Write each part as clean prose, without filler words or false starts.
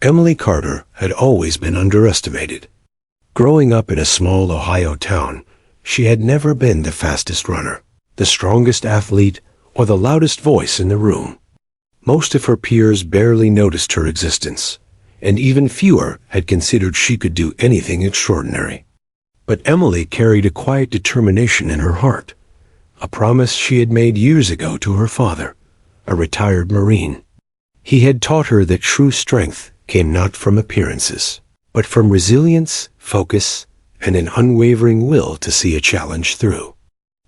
Emily Carter had always been underestimated. Growing up in a small Ohio town, she had never been the fastest runner, the strongest athlete, or the loudest voice in the room. Most of her peers barely noticed her existence, and even fewer had considered she could do anything extraordinary. But Emily carried a quiet determination in her heart, a promise she had made years ago to her father, a retired Marine. He had taught her that true strength came not from appearances, but from resilience, focus, and an unwavering will to see a challenge through.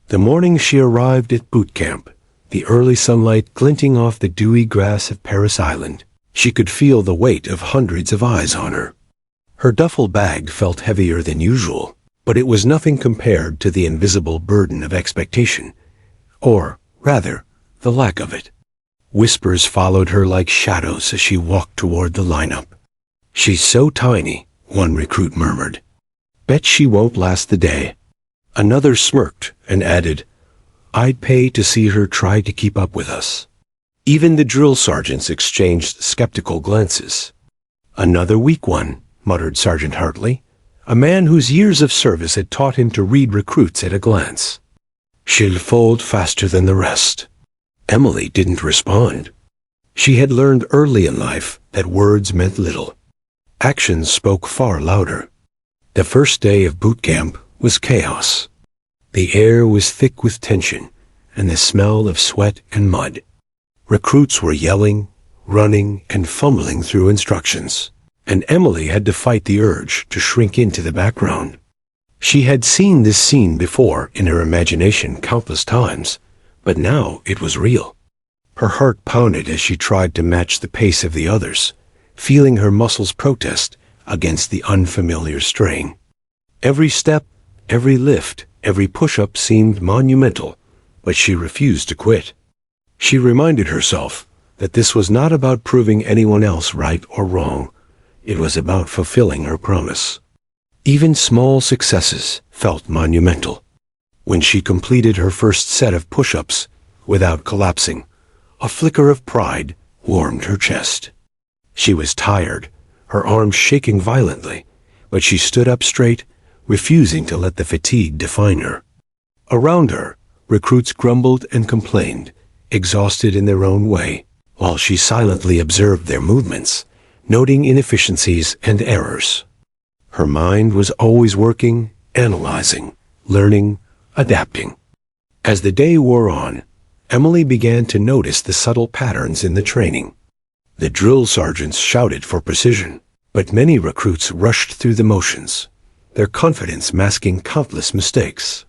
The morning she arrived at boot camp, the early sunlight glinting off the dewy grass of Paris Island, she could feel the weight of hundreds of eyes on her. Her duffel bag felt heavier than usual, but it was nothing compared to the invisible burden of expectation, or, rather, the lack of it. Whispers followed her like shadows as she walked toward the lineup. "She's so tiny," one recruit murmured. "Bet she won't last the day." Another smirked and added, "I'd pay to see her try to keep up with us." Even the drill sergeants exchanged skeptical glances. "Another weak one," muttered Sergeant Hartley, a man whose years of service had taught him to read recruits at a glance. "She'll fold faster than the rest." Emily didn't respond. She had learned early in life that words meant little. Actions spoke far louder. The first day of boot camp was chaos. The air was thick with tension and the smell of sweat and mud. Recruits were yelling, running, and fumbling through instructions, and Emily had to fight the urge to shrink into the background. She had seen this scene before in her imagination countless times, but now it was real. Her heart pounded as she tried to match the pace of the others, feeling her muscles protest against the unfamiliar strain. Every step, every lift, every push-up seemed monumental, but she refused to quit. She reminded herself that this was not about proving anyone else right or wrong. It was about fulfilling her promise. Even small successes felt monumental. When she completed her first set of push-ups without collapsing, a flicker of pride warmed her chest. She was tired, her arms shaking violently, but she stood up straight, refusing to let the fatigue define her. Around her, recruits grumbled and complained, exhausted in their own way, while she silently observed their movements, noting inefficiencies and errors. Her mind was always working, analyzing, learning, adapting. As the day wore on, Emily began to notice the subtle patterns in the training. The drill sergeants shouted for precision, but many recruits rushed through the motions, their confidence masking countless mistakes.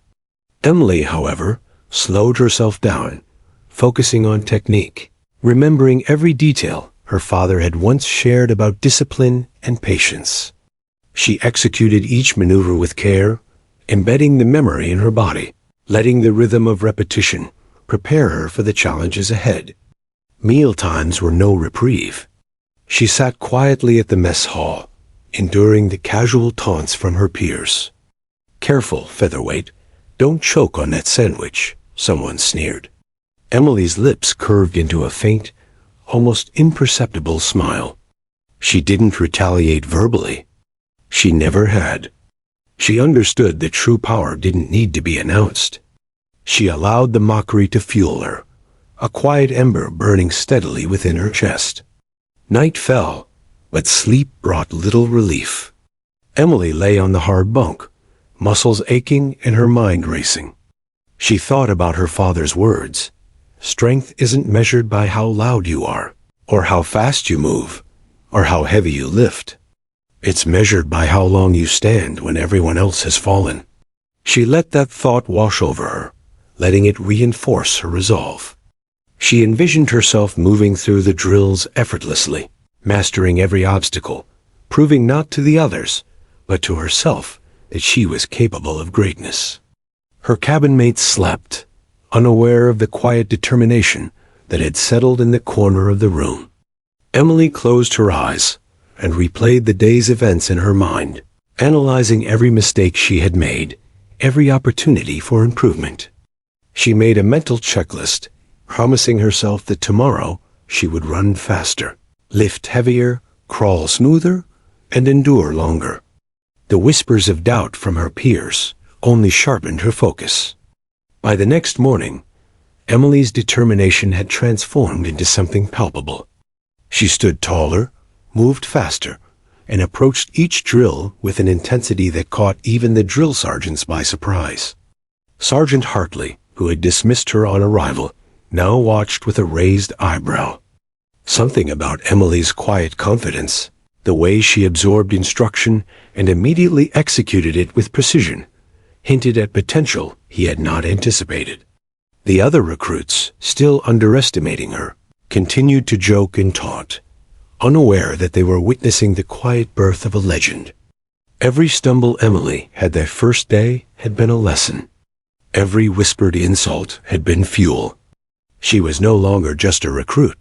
Emily, however, slowed herself down, focusing on technique, remembering every detail her father had once shared about discipline and patience. She executed each maneuver with care, embedding the memory in her body, letting the rhythm of repetition prepare her for the challenges ahead. Meal times were no reprieve. She sat quietly at the mess hall, enduring the casual taunts from her peers. "Careful, featherweight, don't choke on that sandwich," someone sneered. Emily's lips curved into a faint, almost imperceptible smile. She didn't retaliate verbally. She never had. She understood that true power didn't need to be announced. She allowed the mockery to fuel her, a quiet ember burning steadily within her chest. Night fell, but sleep brought little relief. Emily lay on the hard bunk, muscles aching and her mind racing. She thought about her father's words. Strength isn't measured by how loud you are, or how fast you move, or how heavy you lift. It's measured by how long you stand when everyone else has fallen. She let that thought wash over her, letting it reinforce her resolve. She envisioned herself moving through the drills effortlessly, mastering every obstacle, proving not to the others, but to herself that she was capable of greatness. Her cabin mates slept, unaware of the quiet determination that had settled in the corner of the room. Emily closed her eyes and replayed the day's events in her mind, analyzing every mistake she had made, every opportunity for improvement. She made a mental checklist, promising herself that tomorrow she would run faster, lift heavier, crawl smoother, and endure longer. The whispers of doubt from her peers only sharpened her focus. By the next morning, Emily's determination had transformed into something palpable. She stood taller, moved faster, and approached each drill with an intensity that caught even the drill sergeants by surprise. Sergeant Hartley, who had dismissed her on arrival, now watched with a raised eyebrow. Something about Emily's quiet confidence, the way she absorbed instruction and immediately executed it with precision, hinted at potential he had not anticipated. The other recruits, still underestimating her, continued to joke and taunt, unaware that they were witnessing the quiet birth of a legend. Every stumble Emily had that first day had been a lesson. Every whispered insult had been fuel. She was no longer just a recruit.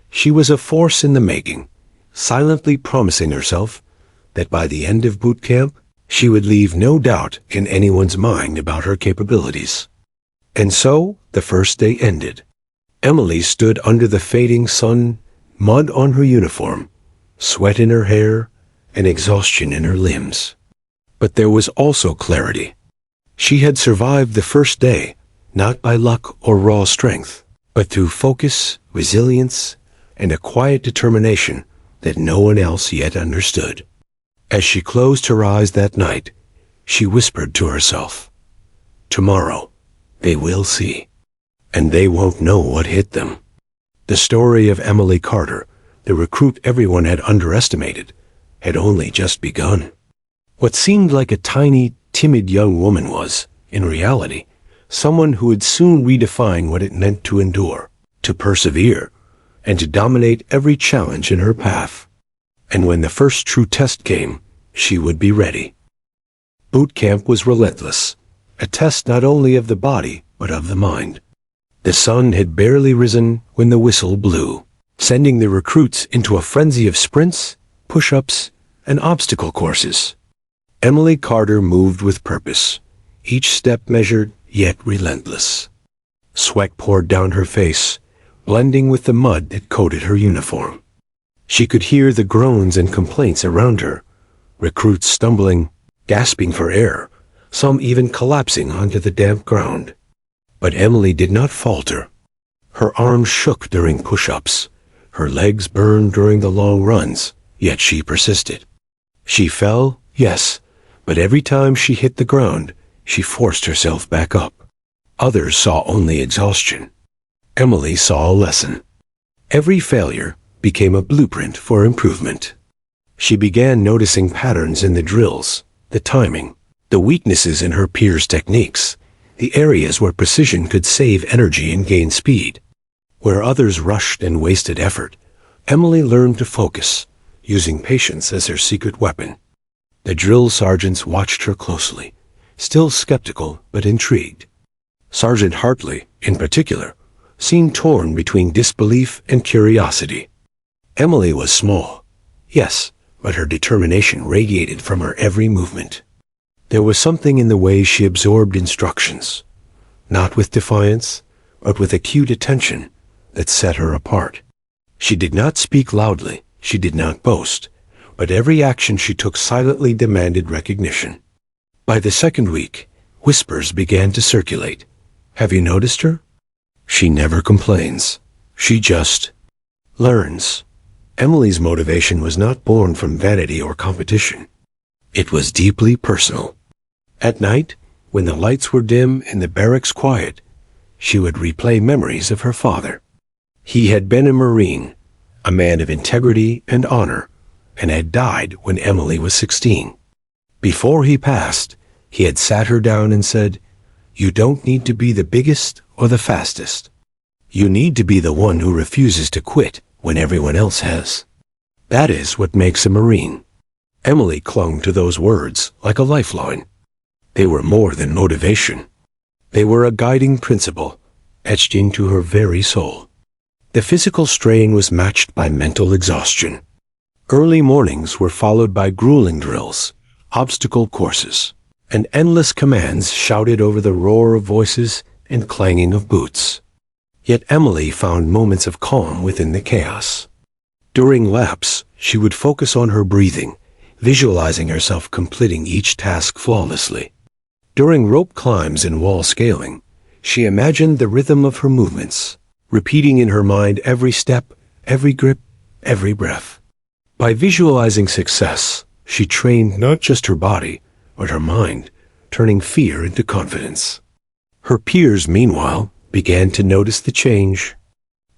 She was a force in the making, silently promising herself that by the end of boot camp, she would leave no doubt in anyone's mind about her capabilities. And so, the first day ended. Emily stood under the fading sun, mud on her uniform, sweat in her hair, and exhaustion in her limbs. But there was also clarity. She had survived the first day, not by luck or raw strength, but through focus, resilience, and a quiet determination that no one else yet understood. As she closed her eyes that night, she whispered to herself, "Tomorrow, they will see, and they won't know what hit them." The story of Emily Carter, the recruit everyone had underestimated, had only just begun. What seemed like a tiny, timid young woman was, in reality, someone who would soon redefine what it meant to endure, to persevere, and to dominate every challenge in her path. And when the first true test came, she would be ready. Boot camp was relentless, a test not only of the body, but of the mind. The sun had barely risen when the whistle blew, sending the recruits into a frenzy of sprints, push-ups, and obstacle courses. Emily Carter moved with purpose, each step measured yet relentless. Sweat poured down her face, blending with the mud that coated her uniform. She could hear the groans and complaints around her, recruits stumbling, gasping for air, some even collapsing onto the damp ground. But Emily did not falter. Her arms shook during push-ups, her legs burned during the long runs, yet she persisted. She fell, yes, but every time she hit the ground, she forced herself back up. Others saw only exhaustion. Emily saw a lesson. Every failure became a blueprint for improvement. She began noticing patterns in the drills, the timing, the weaknesses in her peers' techniques, the areas where precision could save energy and gain speed. Where others rushed and wasted effort, Emily learned to focus, using patience as her secret weapon. The drill sergeants watched her closely, still skeptical but intrigued. Sergeant Hartley, in particular, seemed torn between disbelief and curiosity. Emily was small, yes, but her determination radiated from her every movement. There was something in the way she absorbed instructions, not with defiance, but with acute attention, that set her apart. She did not speak loudly, she did not boast, but every action she took silently demanded recognition. By the second week, whispers began to circulate. "Have you noticed her? She never complains. She just learns." Emily's motivation was not born from vanity or competition. It was deeply personal. At night, when the lights were dim and the barracks quiet, she would replay memories of her father. He had been a Marine, a man of integrity and honor, and had died when Emily was 16. Before he passed, he had sat her down and said, "You don't need to be the biggest or the fastest. You need to be the one who refuses to quit when everyone else has. That is what makes a Marine." Emily clung to those words like a lifeline. They were more than motivation. They were a guiding principle, etched into her very soul. The physical strain was matched by mental exhaustion. Early mornings were followed by grueling drills, obstacle courses, and endless commands shouted over the roar of voices and clanging of boots. Yet Emily found moments of calm within the chaos. During laps, she would focus on her breathing, visualizing herself completing each task flawlessly. During rope climbs and wall scaling, she imagined the rhythm of her movements, repeating in her mind every step, every grip, every breath. By visualizing success, she trained not just her body, but her mind, turning fear into confidence. Her peers, meanwhile, began to notice the change.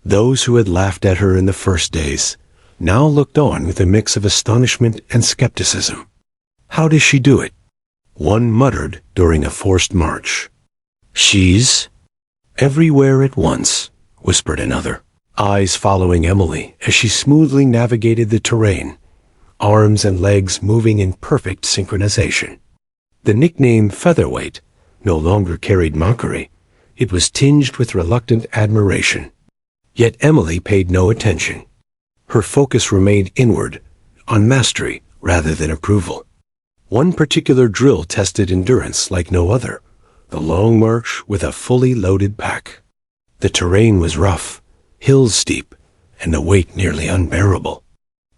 Those who had laughed at her in the first days now looked on with a mix of astonishment and skepticism. "How does she do it?" one muttered during a forced march. "She's everywhere at once," whispered another, eyes following Emily as she smoothly navigated the terrain, arms and legs moving in perfect synchronization. The nickname Featherweight no longer carried mockery. It was tinged with reluctant admiration. Yet Emily paid no attention. Her focus remained inward, on mastery rather than approval. One particular drill tested endurance like no other, the long march with a fully loaded pack. The terrain was rough, hills steep, and the weight nearly unbearable.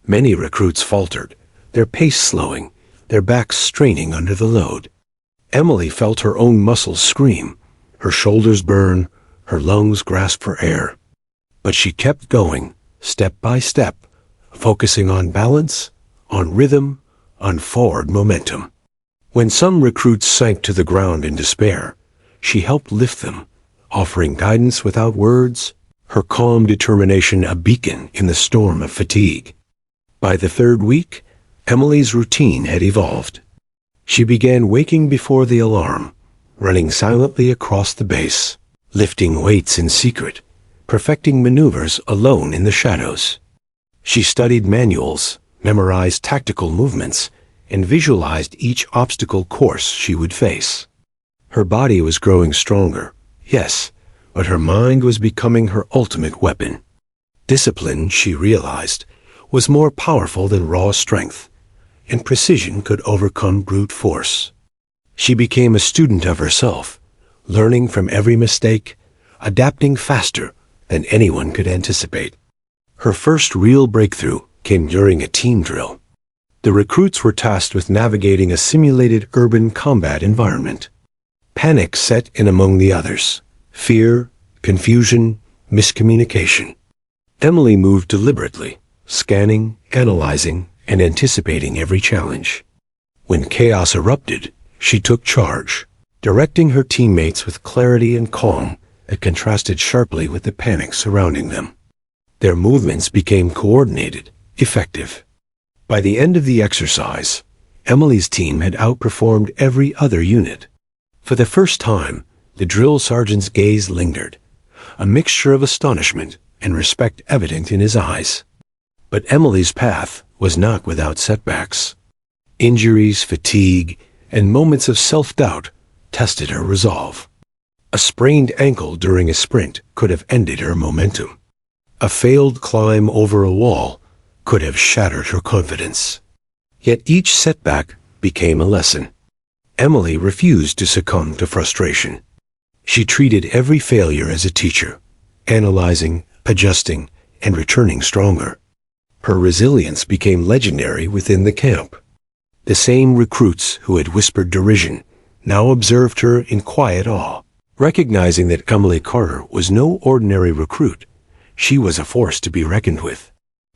Many recruits faltered, their pace slowing, their backs straining under the load. Emily felt her own muscles scream, her shoulders burn, her lungs grasp for air. But she kept going, step by step, focusing on balance, on rhythm, on forward momentum. When some recruits sank to the ground in despair, she helped lift them, offering guidance without words, her calm determination a beacon in the storm of fatigue. By the third week, Emily's routine had evolved. She began waking before the alarm, running silently across the base, lifting weights in secret, perfecting maneuvers alone in the shadows. She studied manuals, memorized tactical movements, and visualized each obstacle course she would face. Her body was growing stronger, yes, but her mind was becoming her ultimate weapon. Discipline, she realized, was more powerful than raw strength, and precision could overcome brute force. She became a student of herself, learning from every mistake, adapting faster than anyone could anticipate. Her first real breakthrough came during a team drill. The recruits were tasked with navigating a simulated urban combat environment. Panic set in among the others. Fear, confusion, miscommunication. Emily moved deliberately, scanning, analyzing, and anticipating every challenge. When chaos erupted, she took charge, directing her teammates with clarity and calm that contrasted sharply with the panic surrounding them. Their movements became coordinated, effective. By the end of the exercise, Emily's team had outperformed every other unit. For the first time, the drill sergeant's gaze lingered, a mixture of astonishment and respect evident in his eyes. But Emily's path was not without setbacks. Injuries, fatigue, and moments of self-doubt tested her resolve. A sprained ankle during a sprint could have ended her momentum. A failed climb over a wall could have shattered her confidence. Yet each setback became a lesson. Emily refused to succumb to frustration. She treated every failure as a teacher, analyzing, adjusting, and returning stronger. Her resilience became legendary within the camp. The same recruits who had whispered derision now observed her in quiet awe, recognizing that Emily Carter was no ordinary recruit. She was a force to be reckoned with.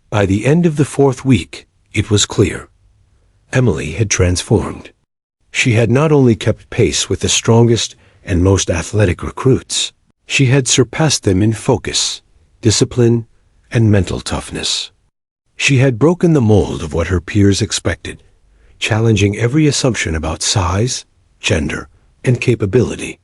By the end of the fourth week, it was clear. Emily had transformed. She had not only kept pace with the strongest and most athletic recruits, she had surpassed them in focus, discipline, and mental toughness. She had broken the mold of what her peers expected, challenging every assumption about size, gender, and capability.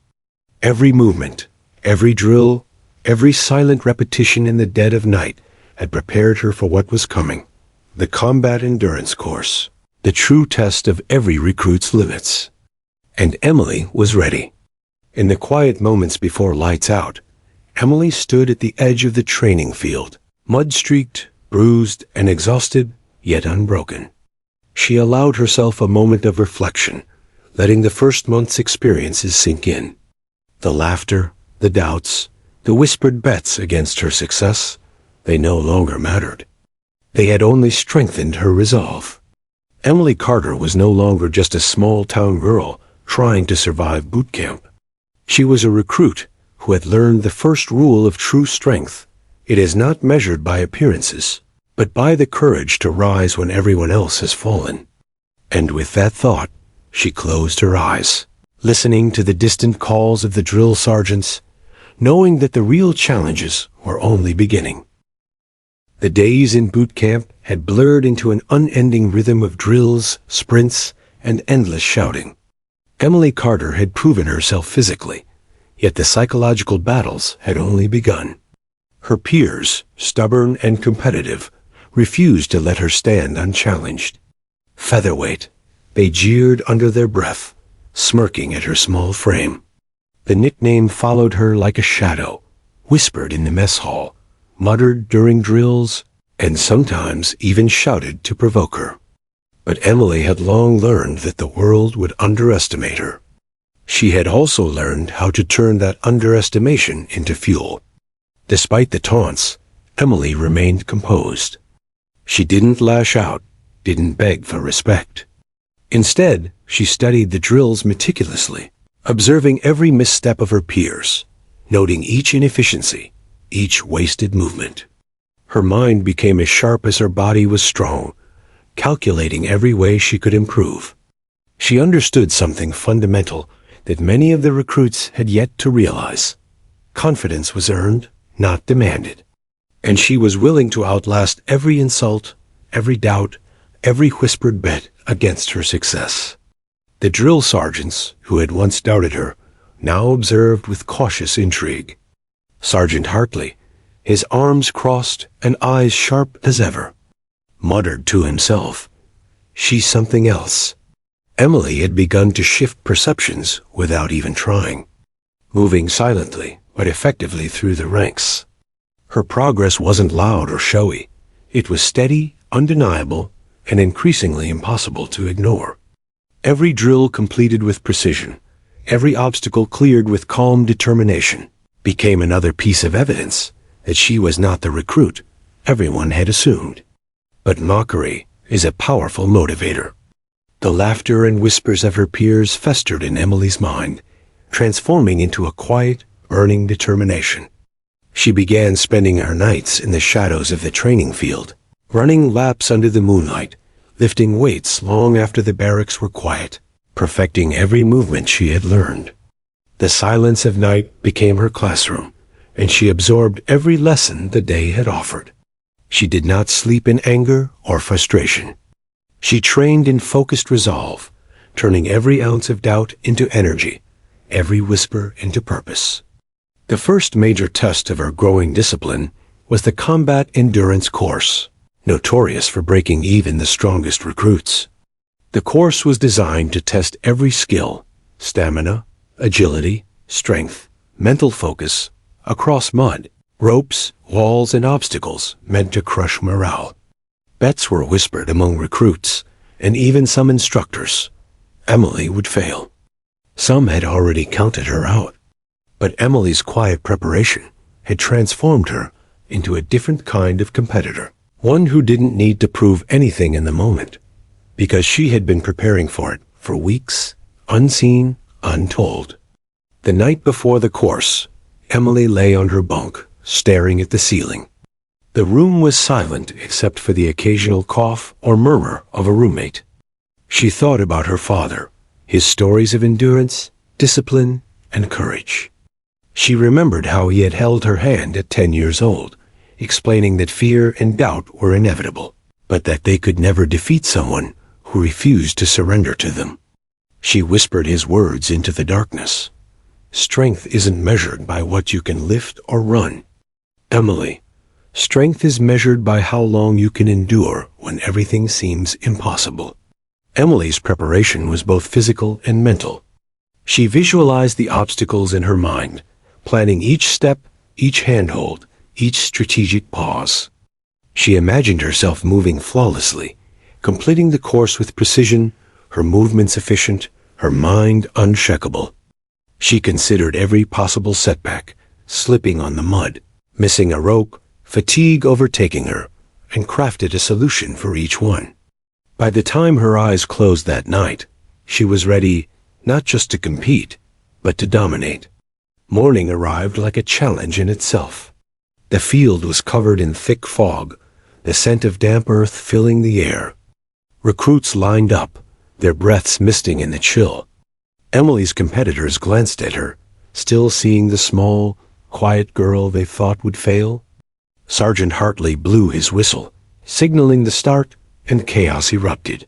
Every movement, every drill, every silent repetition in the dead of night had prepared her for what was coming, the combat endurance course, the true test of every recruit's limits. And Emily was ready. In the quiet moments before lights out, Emily stood at the edge of the training field, mud-streaked, bruised, and exhausted, yet unbroken. She allowed herself a moment of reflection, letting the first month's experiences sink in. The laughter, the doubts, the whispered bets against her success, they no longer mattered. They had only strengthened her resolve. Emily Carter was no longer just a small-town girl trying to survive boot camp. She was a recruit who had learned the first rule of true strength. It is not measured by appearances, but by the courage to rise when everyone else has fallen. And with that thought, she closed her eyes, listening to the distant calls of the drill sergeants, knowing that the real challenges were only beginning. The days in boot camp had blurred into an unending rhythm of drills, sprints, and endless shouting. Emily Carter had proven herself physically, yet the psychological battles had only begun. Her peers, stubborn and competitive, refused to let her stand unchallenged. Featherweight, they jeered under their breath, smirking at her small frame. The nickname followed her like a shadow, whispered in the mess hall, muttered during drills, and sometimes even shouted to provoke her. But Emily had long learned that the world would underestimate her. She had also learned how to turn that underestimation into fuel. Despite the taunts, Emily remained composed. She didn't lash out, didn't beg for respect. Instead, she studied the drills meticulously, observing every misstep of her peers, noting each inefficiency, each wasted movement. Her mind became as sharp as her body was strong, calculating every way she could improve. She understood something fundamental that many of the recruits had yet to realize. Confidence was earned, not demanded. And she was willing to outlast every insult, every doubt, every whispered bet against her success. The drill sergeants, who had once doubted her, now observed with cautious intrigue. Sergeant Hartley, his arms crossed and eyes sharp as ever, muttered to himself, "She's something else." Emily had begun to shift perceptions without even trying, moving silently but effectively through the ranks. Her progress wasn't loud or showy. It was steady, undeniable, and increasingly impossible to ignore. Every drill completed with precision, every obstacle cleared with calm determination, became another piece of evidence that she was not the recruit everyone had assumed. But mockery is a powerful motivator. The laughter and whispers of her peers festered in Emily's mind, transforming into a quiet, burning determination. She began spending her nights in the shadows of the training field, running laps under the moonlight, lifting weights long after the barracks were quiet, perfecting every movement she had learned. The silence of night became her classroom, and she absorbed every lesson the day had offered. She did not sleep in anger or frustration. She trained in focused resolve, turning every ounce of doubt into energy, every whisper into purpose. The first major test of her growing discipline was the combat endurance course, notorious for breaking even the strongest recruits. The course was designed to test every skill, stamina, agility, strength, mental focus, across mud, ropes, walls, and obstacles meant to crush morale. Bets were whispered among recruits, and even some instructors. Emily would fail. Some had already counted her out. But Emily's quiet preparation had transformed her into a different kind of competitor, one who didn't need to prove anything in the moment, because she had been preparing for it for weeks, unseen, untold. The night before the course, Emily lay on her bunk, staring at the ceiling. The room was silent except for the occasional cough or murmur of a roommate. She thought about her father, his stories of endurance, discipline, and courage. She remembered how he had held her hand at 10 years old, explaining that fear and doubt were inevitable, but that they could never defeat someone who refused to surrender to them. She whispered his words into the darkness. Strength isn't measured by what you can lift or run. Emily, strength is measured by how long you can endure when everything seems impossible. Emily's preparation was both physical and mental. She visualized the obstacles in her mind, planning each step, each handhold, each strategic pause. She imagined herself moving flawlessly, completing the course with precision, her movements efficient, her mind unshakable. She considered every possible setback, slipping on the mud, missing a rope, fatigue overtaking her, and crafted a solution for each one. By the time her eyes closed that night, she was ready not just to compete, but to dominate. Morning arrived like a challenge in itself. The field was covered in thick fog, the scent of damp earth filling the air. Recruits lined up, their breaths misting in the chill. Emily's competitors glanced at her, still seeing the small, quiet girl they thought would fail. Sergeant Hartley blew his whistle, signaling the start, and chaos erupted.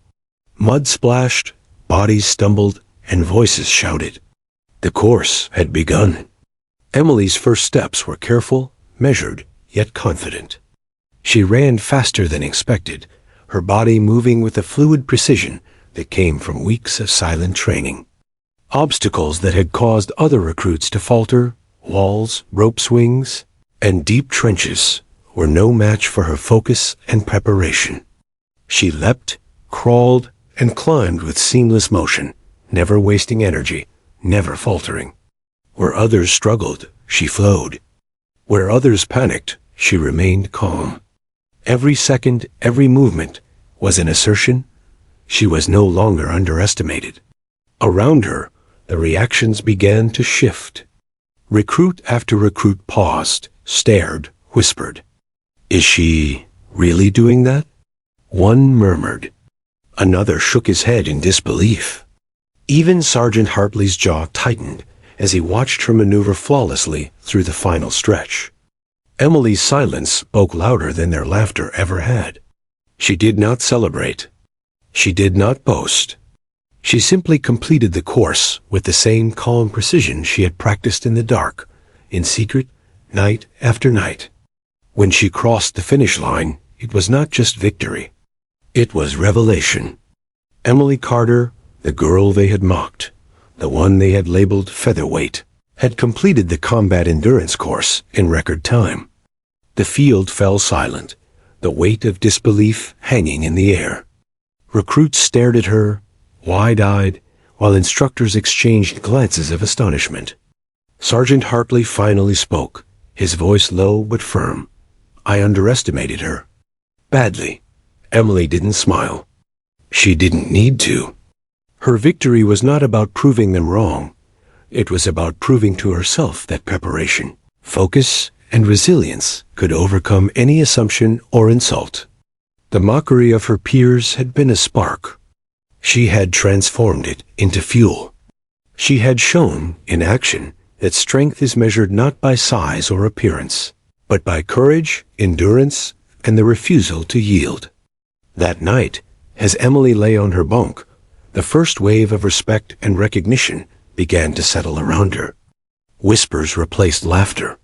Mud splashed, bodies stumbled, and voices shouted. The course had begun. Emily's first steps were careful, measured, yet confident. She ran faster than expected, her body moving with a fluid precision that came from weeks of silent training. Obstacles that had caused other recruits to falter, walls, rope swings, and deep trenches, were no match for her focus and preparation. She leapt, crawled, and climbed with seamless motion, never wasting energy, never faltering. Where others struggled, she flowed. Where others panicked, she remained calm. Every second, every movement was an assertion. She was no longer underestimated. Around her, the reactions began to shift. Recruit after recruit paused, stared, whispered. Is she really doing that? One murmured. Another shook his head in disbelief. Even Sergeant Hartley's jaw tightened as he watched her maneuver flawlessly through the final stretch. Emily's silence spoke louder than their laughter ever had. She did not celebrate. She did not boast. She simply completed the course with the same calm precision she had practiced in the dark, in secret, night after night. When she crossed the finish line, it was not just victory. It was revelation. Emily Carter, the girl they had mocked, the one they had labeled featherweight, had completed the combat endurance course in record time. The field fell silent, the weight of disbelief hanging in the air. Recruits stared at her, wide-eyed, while instructors exchanged glances of astonishment. Sergeant Hartley finally spoke, his voice low but firm. I underestimated her. Badly. Emily didn't smile. She didn't need to. Her victory was not about proving them wrong. It was about proving to herself that preparation, focus, and resilience could overcome any assumption or insult. The mockery of her peers had been a spark. She had transformed it into fuel. She had shown, in action, that strength is measured not by size or appearance, but by courage, endurance, and the refusal to yield. That night, as Emily lay on her bunk, the first wave of respect and recognition began to settle around her. Whispers replaced laughter.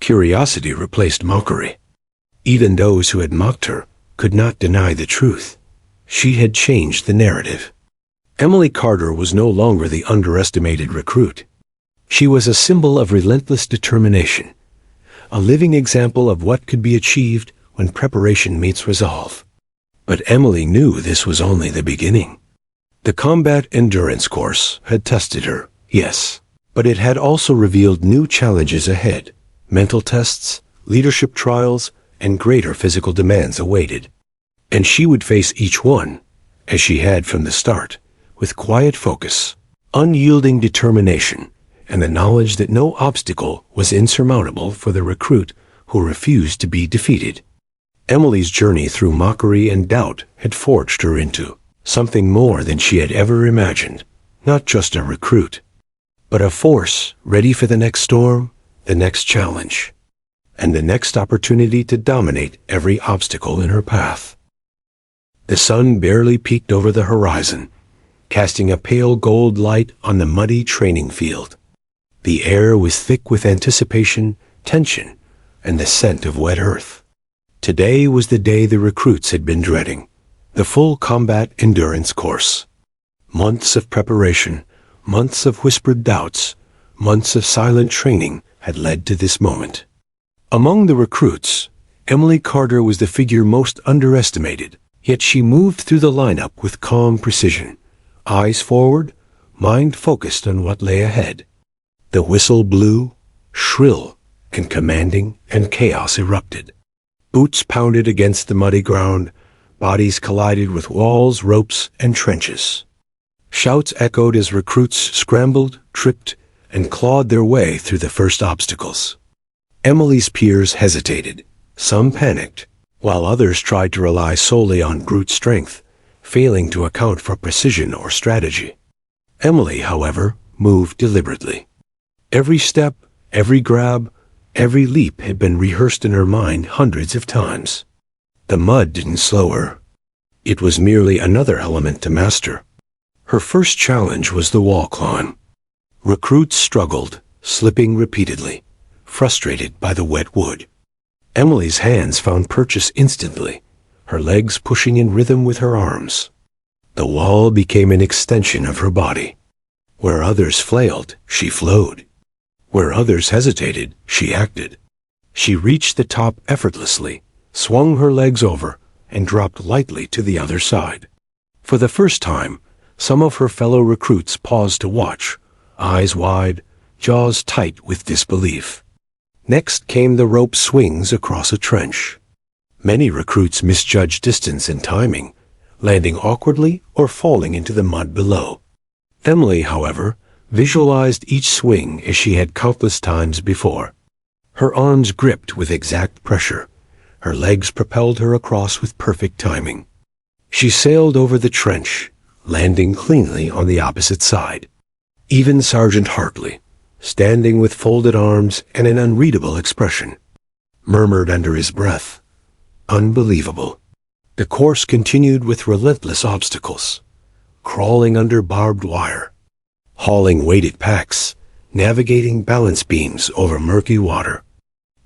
Curiosity replaced mockery. Even those who had mocked her could not deny the truth. She had changed the narrative. Emily Carter was no longer the underestimated recruit. She was a symbol of relentless determination, a living example of what could be achieved when preparation meets resolve. But Emily knew this was only the beginning. The combat endurance course had tested her, yes, but it had also revealed new challenges ahead. Mental tests, leadership trials, and greater physical demands awaited. And she would face each one, as she had from the start, with quiet focus, unyielding determination, and the knowledge that no obstacle was insurmountable for the recruit who refused to be defeated. Emily's journey through mockery and doubt had forged her into something more than she had ever imagined, not just a recruit, but a force ready for the next storm, the next challenge, and the next opportunity to dominate every obstacle in her path. The sun barely peeked over the horizon, casting a pale gold light on the muddy training field. The air was thick with anticipation, tension, and the scent of wet earth. Today was the day the recruits had been dreading, the full combat endurance course. Months of preparation, months of whispered doubts, months of silent training had led to this moment. Among the recruits, Emily Carter was the figure most underestimated, yet she moved through the lineup with calm precision, eyes forward, mind focused on what lay ahead. The whistle blew, shrill and commanding, and chaos erupted. Boots pounded against the muddy ground, bodies collided with walls, ropes, and trenches. Shouts echoed as recruits scrambled, tripped, and clawed their way through the first obstacles. Emily's peers hesitated. Some panicked, while others tried to rely solely on brute strength, failing to account for precision or strategy. Emily, however, moved deliberately. Every step, every grab, every leap had been rehearsed in her mind hundreds of times. The mud didn't slow her. It was merely another element to master. Her first challenge was the wall climb. Recruits struggled, slipping repeatedly, frustrated by the wet wood. Emily's hands found purchase instantly, her legs pushing in rhythm with her arms. The wall became an extension of her body. Where others flailed, she flowed. Where others hesitated, she acted. She reached the top effortlessly, swung her legs over, and dropped lightly to the other side. For the first time, some of her fellow recruits paused to watch, eyes wide, jaws tight with disbelief. Next came the rope swings across a trench. Many recruits misjudged distance and timing, landing awkwardly or falling into the mud below. Emily, however, visualized each swing as she had countless times before. Her arms gripped with exact pressure. Her legs propelled her across with perfect timing. She sailed over the trench, landing cleanly on the opposite side. Even Sergeant Hartley, standing with folded arms and an unreadable expression, murmured under his breath, "Unbelievable." The course continued with relentless obstacles, crawling under barbed wire, hauling weighted packs, navigating balance beams over murky water.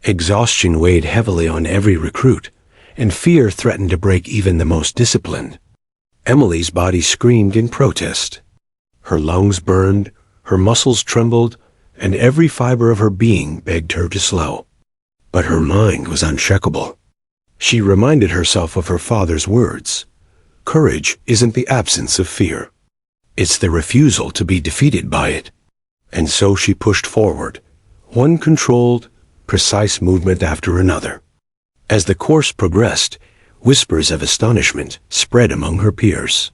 Exhaustion weighed heavily on every recruit, and fear threatened to break even the most disciplined. Emily's body screamed in protest. Her lungs burned, her muscles trembled, and every fiber of her being begged her to slow. But her mind was unshakable. She reminded herself of her father's words. Courage isn't the absence of fear. It's the refusal to be defeated by it. And so she pushed forward, one controlled, precise movement after another. As the course progressed, whispers of astonishment spread among her peers.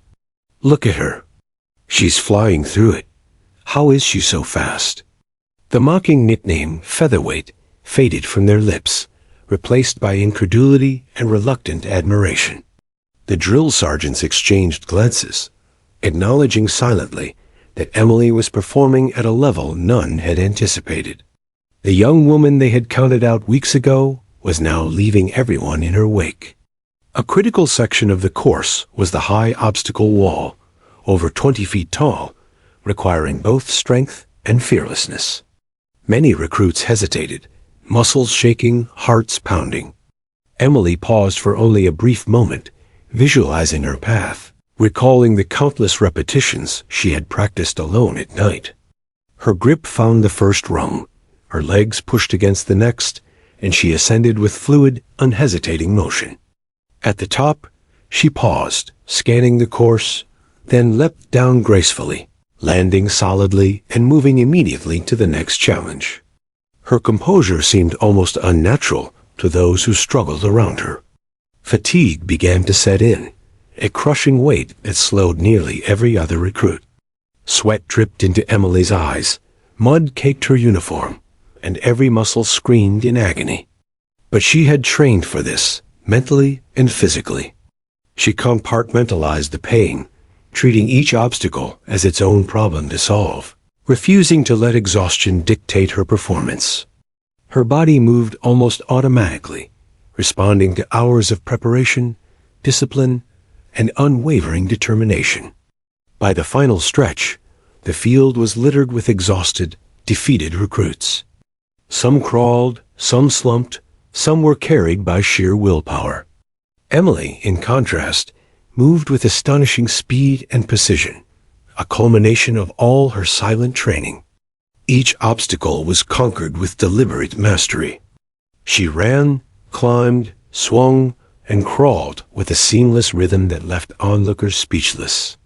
"Look at her. She's flying through it. How is she so fast?" The mocking nickname, featherweight, faded from their lips, replaced by incredulity and reluctant admiration. The drill sergeants exchanged glances, acknowledging silently that Emily was performing at a level none had anticipated. The young woman they had counted out weeks ago was now leaving everyone in her wake. A critical section of the course was the high obstacle wall, over 20 feet tall, requiring both strength and fearlessness. Many recruits hesitated, muscles shaking, hearts pounding. Emily paused for only a brief moment, visualizing her path, recalling the countless repetitions she had practiced alone at night. Her grip found the first rung, her legs pushed against the next, and she ascended with fluid, unhesitating motion. At the top, she paused, scanning the course, then leapt down gracefully, landing solidly and moving immediately to the next challenge. Her composure seemed almost unnatural to those who struggled around her. Fatigue began to set in, a crushing weight that slowed nearly every other recruit. Sweat dripped into Emily's eyes, mud caked her uniform, and every muscle screamed in agony. But she had trained for this, mentally and physically. She compartmentalized the pain, treating each obstacle as its own problem to solve, refusing to let exhaustion dictate her performance. Her body moved almost automatically, responding to hours of preparation, discipline, and unwavering determination. By the final stretch, the field was littered with exhausted, defeated recruits. Some crawled, some slumped, some were carried by sheer willpower. Emily, in contrast, moved with astonishing speed and precision, a culmination of all her silent training. Each obstacle was conquered with deliberate mastery. She ran, climbed, swung, and crawled with a seamless rhythm that left onlookers speechless.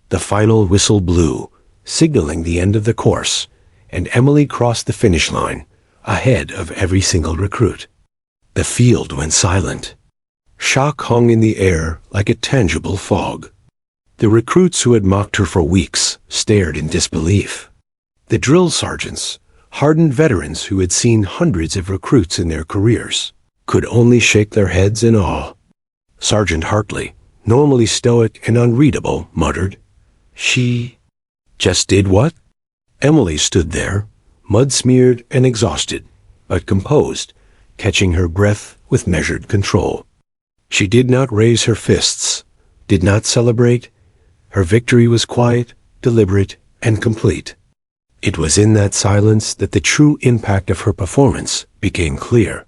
The final whistle blew, signaling the end of the course, and Emily crossed the finish line, ahead of every single recruit. The field went silent. Shock hung in the air like a tangible fog. The recruits who had mocked her for weeks stared in disbelief. The drill sergeants, hardened veterans who had seen hundreds of recruits in their careers, could only shake their heads in awe. Sergeant Hartley, normally stoic and unreadable, muttered, "She just did what?" Emily stood there, mud-smeared and exhausted, but composed, catching her breath with measured control. She did not raise her fists, did not celebrate. Her victory was quiet, deliberate, and complete. It was in that silence that the true impact of her performance became clear.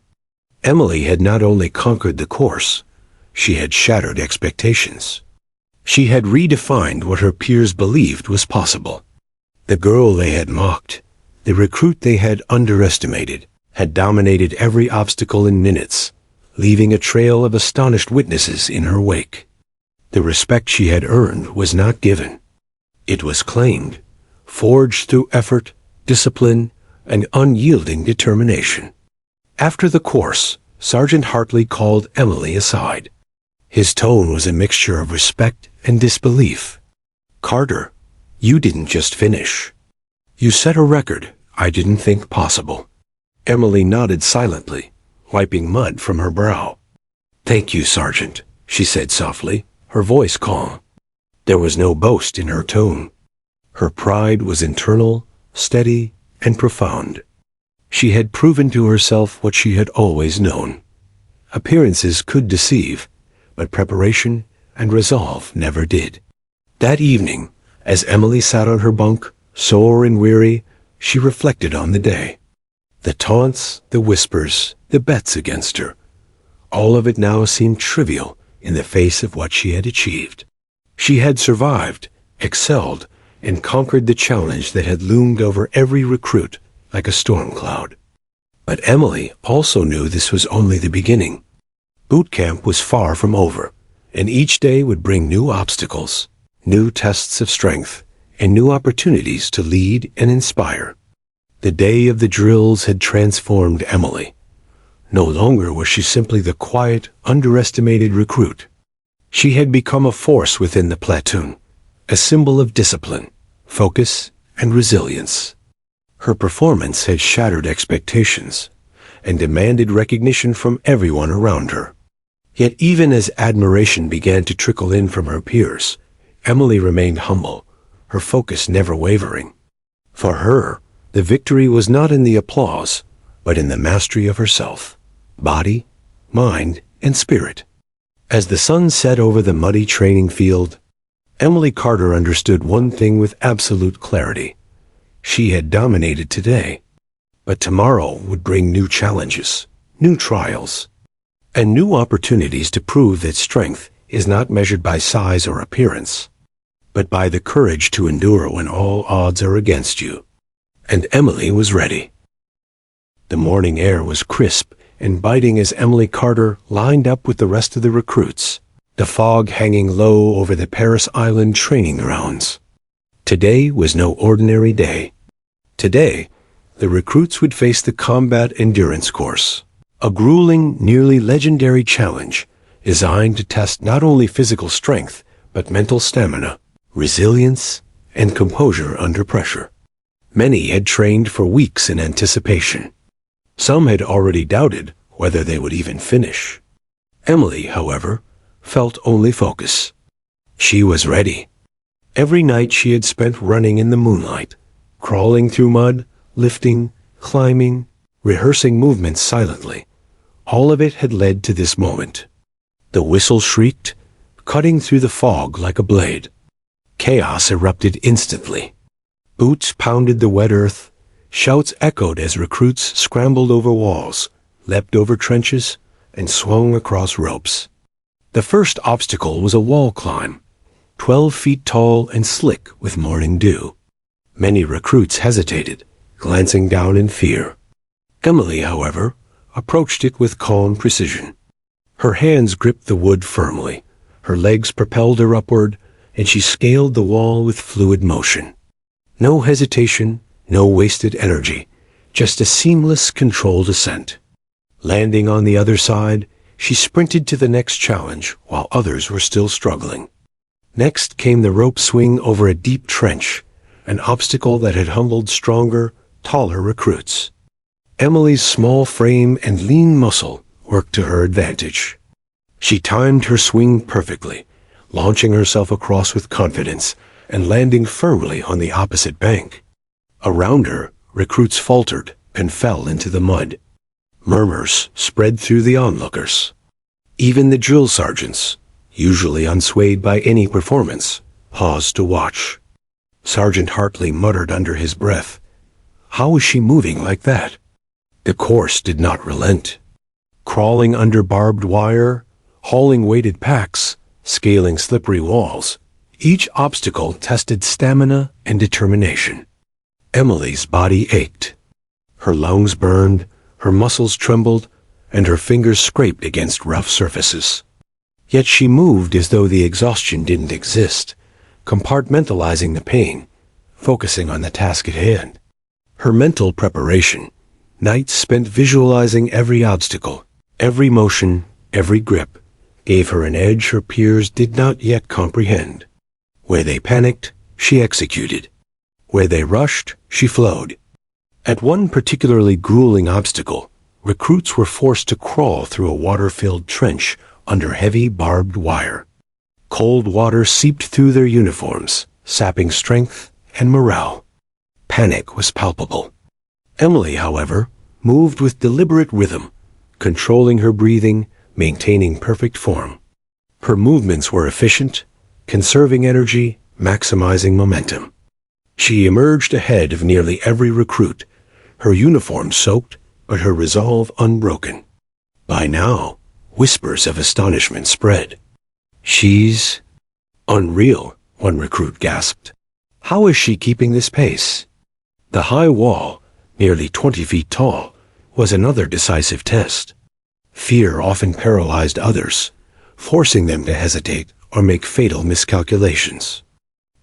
Emily had not only conquered the course, she had shattered expectations. She had redefined what her peers believed was possible. The girl they had mocked, the recruit they had underestimated, had dominated every obstacle in minutes, leaving a trail of astonished witnesses in her wake. The respect she had earned was not given. It was claimed, forged through effort, discipline, and unyielding determination. After the course, Sergeant Hartley called Emily aside. His tone was a mixture of respect and disbelief. "Carter, you didn't just finish. You set a record I didn't think possible." Emily nodded silently, wiping mud from her brow. "Thank you, Sergeant," she said softly, her voice calm. There was no boast in her tone. Her pride was internal, steady, and profound. She had proven to herself what she had always known. Appearances could deceive, but preparation and resolve never did. That evening, as Emily sat on her bunk, sore and weary, she reflected on the day. The taunts, the whispers, the bets against her. All of it now seemed trivial in the face of what she had achieved. She had survived, excelled, and conquered the challenge that had loomed over every recruit like a storm cloud. But Emily also knew this was only the beginning. Boot camp was far from over, and each day would bring new obstacles, new tests of strength, and new opportunities to lead and inspire. The day of the drills had transformed Emily. No longer was she simply the quiet, underestimated recruit. She had become a force within the platoon, a symbol of discipline, focus, and resilience. Her performance had shattered expectations and demanded recognition from everyone around her. Yet even as admiration began to trickle in from her peers, Emily remained humble, her focus never wavering. For her, the victory was not in the applause, but in the mastery of herself, body, mind, and spirit. As the sun set over the muddy training field, Emily Carter understood one thing with absolute clarity. She had dominated today, but tomorrow would bring new challenges, new trials, and new opportunities to prove that strength is not measured by size or appearance, but by the courage to endure when all odds are against you. And Emily was ready. The morning air was crisp and biting as Emily Carter lined up with the rest of the recruits, the fog hanging low over the Paris Island training grounds. Today was no ordinary day. Today, the recruits would face the combat endurance course, a grueling, nearly legendary challenge designed to test not only physical strength, but mental stamina, resilience, and composure under pressure. Many had trained for weeks in anticipation. Some had already doubted whether they would even finish. Emily, however, felt only focus. She was ready. Every night she had spent running in the moonlight, crawling through mud, lifting, climbing, rehearsing movements silently. All of it had led to this moment. The whistle shrieked, cutting through the fog like a blade. Chaos erupted instantly. Boots pounded the wet earth. Shouts echoed as recruits scrambled over walls, leapt over trenches, and swung across ropes. The first obstacle was a wall climb, 12 feet tall and slick with morning dew. Many recruits hesitated, glancing down in fear. Emily, however, approached it with calm precision. Her hands gripped the wood firmly, her legs propelled her upward, and she scaled the wall with fluid motion. No hesitation, no wasted energy, just a seamless, controlled ascent. Landing on the other side, she sprinted to the next challenge while others were still struggling. Next came the rope swing over a deep trench, an obstacle that had humbled stronger, taller recruits. Emily's small frame and lean muscle worked to her advantage. She timed her swing perfectly, launching herself across with confidence and landing firmly on the opposite bank. Around her, recruits faltered and fell into the mud. Murmurs spread through the onlookers. Even the drill sergeants, usually unswayed by any performance, paused to watch. Sergeant Hartley muttered under his breath, "How was she moving like that?" The course did not relent. Crawling under barbed wire, hauling weighted packs, scaling slippery walls, each obstacle tested stamina and determination. Emily's body ached. Her lungs burned, her muscles trembled, and her fingers scraped against rough surfaces. Yet she moved as though the exhaustion didn't exist, compartmentalizing the pain, focusing on the task at hand. Her mental preparation, nights spent visualizing every obstacle, every motion, every grip, gave her an edge her peers did not yet comprehend. Where they panicked, she executed. Where they rushed, she flowed. At one particularly grueling obstacle, recruits were forced to crawl through a water-filled trench under heavy barbed wire. Cold water seeped through their uniforms, sapping strength and morale. Panic was palpable. Emily, however, moved with deliberate rhythm, controlling her breathing, maintaining perfect form. Her movements were efficient, conserving energy, maximizing momentum. She emerged ahead of nearly every recruit, her uniform soaked, but her resolve unbroken. By now, whispers of astonishment spread. "She's unreal," one recruit gasped. "How is she keeping this pace?" The high wall, nearly 20 feet tall, was another decisive test. Fear often paralyzed others, forcing them to hesitate or make fatal miscalculations.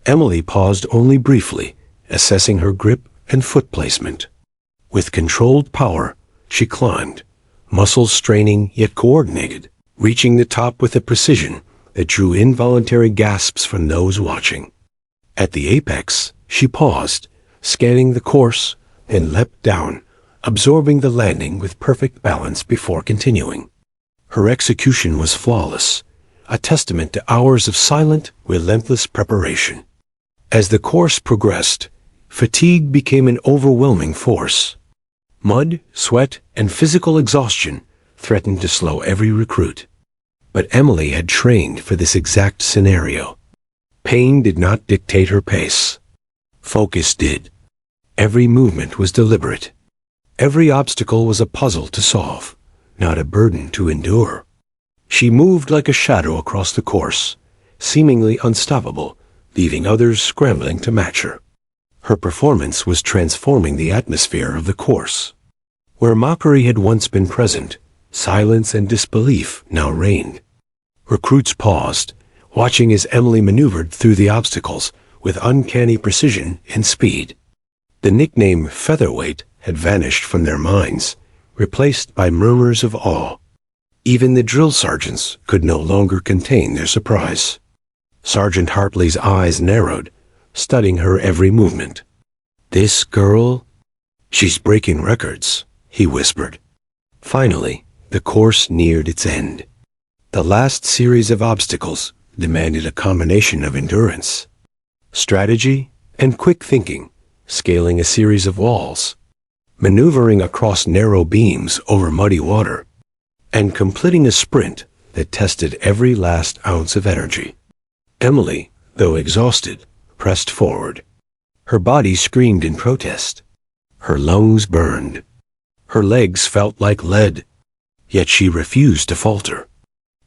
Emily paused only briefly, assessing her grip and foot placement. With controlled power, she climbed, muscles straining yet coordinated, reaching the top with a precision that drew involuntary gasps from those watching. At the apex, she paused, scanning the course, and leapt down, absorbing the landing with perfect balance before continuing. Her execution was flawless, a testament to hours of silent, relentless preparation. As the course progressed, fatigue became an overwhelming force. Mud, sweat, and physical exhaustion threatened to slow every recruit. But Emily had trained for this exact scenario. Pain did not dictate her pace. Focus did. Every movement was deliberate. Every obstacle was a puzzle to solve, not a burden to endure. She moved like a shadow across the course, seemingly unstoppable, leaving others scrambling to match her. Her performance was transforming the atmosphere of the course. Where mockery had once been present, silence and disbelief now reigned. Recruits paused, watching as Emily maneuvered through the obstacles with uncanny precision and speed. The nickname featherweight had vanished from their minds, replaced by murmurs of awe. Even the drill sergeants could no longer contain their surprise. Sergeant Hartley's eyes narrowed, studying her every movement. "This girl? She's breaking records," he whispered. Finally, the course neared its end. The last series of obstacles demanded a combination of endurance, strategy, and quick thinking, scaling a series of walls, maneuvering across narrow beams over muddy water, and completing a sprint that tested every last ounce of energy. Emily, though exhausted, pressed forward. Her body screamed in protest. Her lungs burned. Her legs felt like lead. Yet she refused to falter.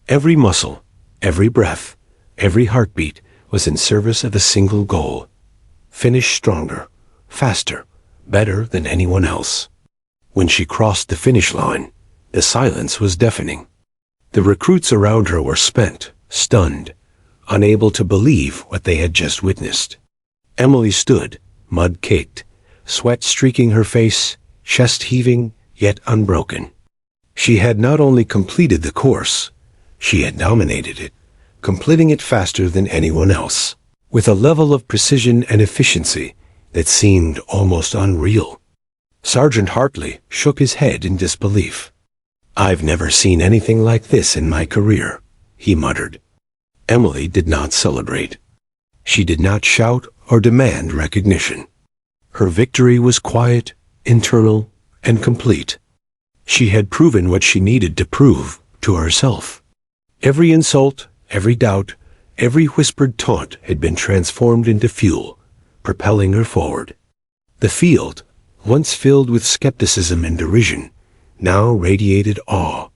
Every muscle, every breath, every heartbeat was in service of a single goal: finish stronger, faster, better than anyone else. When she crossed the finish line, the silence was deafening. The recruits around her were spent, stunned, unable to believe what they had just witnessed. Emily stood, mud-caked, sweat streaking her face, chest heaving, yet unbroken. She had not only completed the course, she had dominated it, completing it faster than anyone else, with a level of precision and efficiency that seemed almost unreal. Sergeant Hartley shook his head in disbelief. "I've never seen anything like this in my career," he muttered. Emily did not celebrate. She did not shout or demand recognition. Her victory was quiet, internal, and complete. She had proven what she needed to prove to herself. Every insult, every doubt, every whispered taunt had been transformed into fuel, propelling her forward. The field, once filled with skepticism and derision, now radiated awe.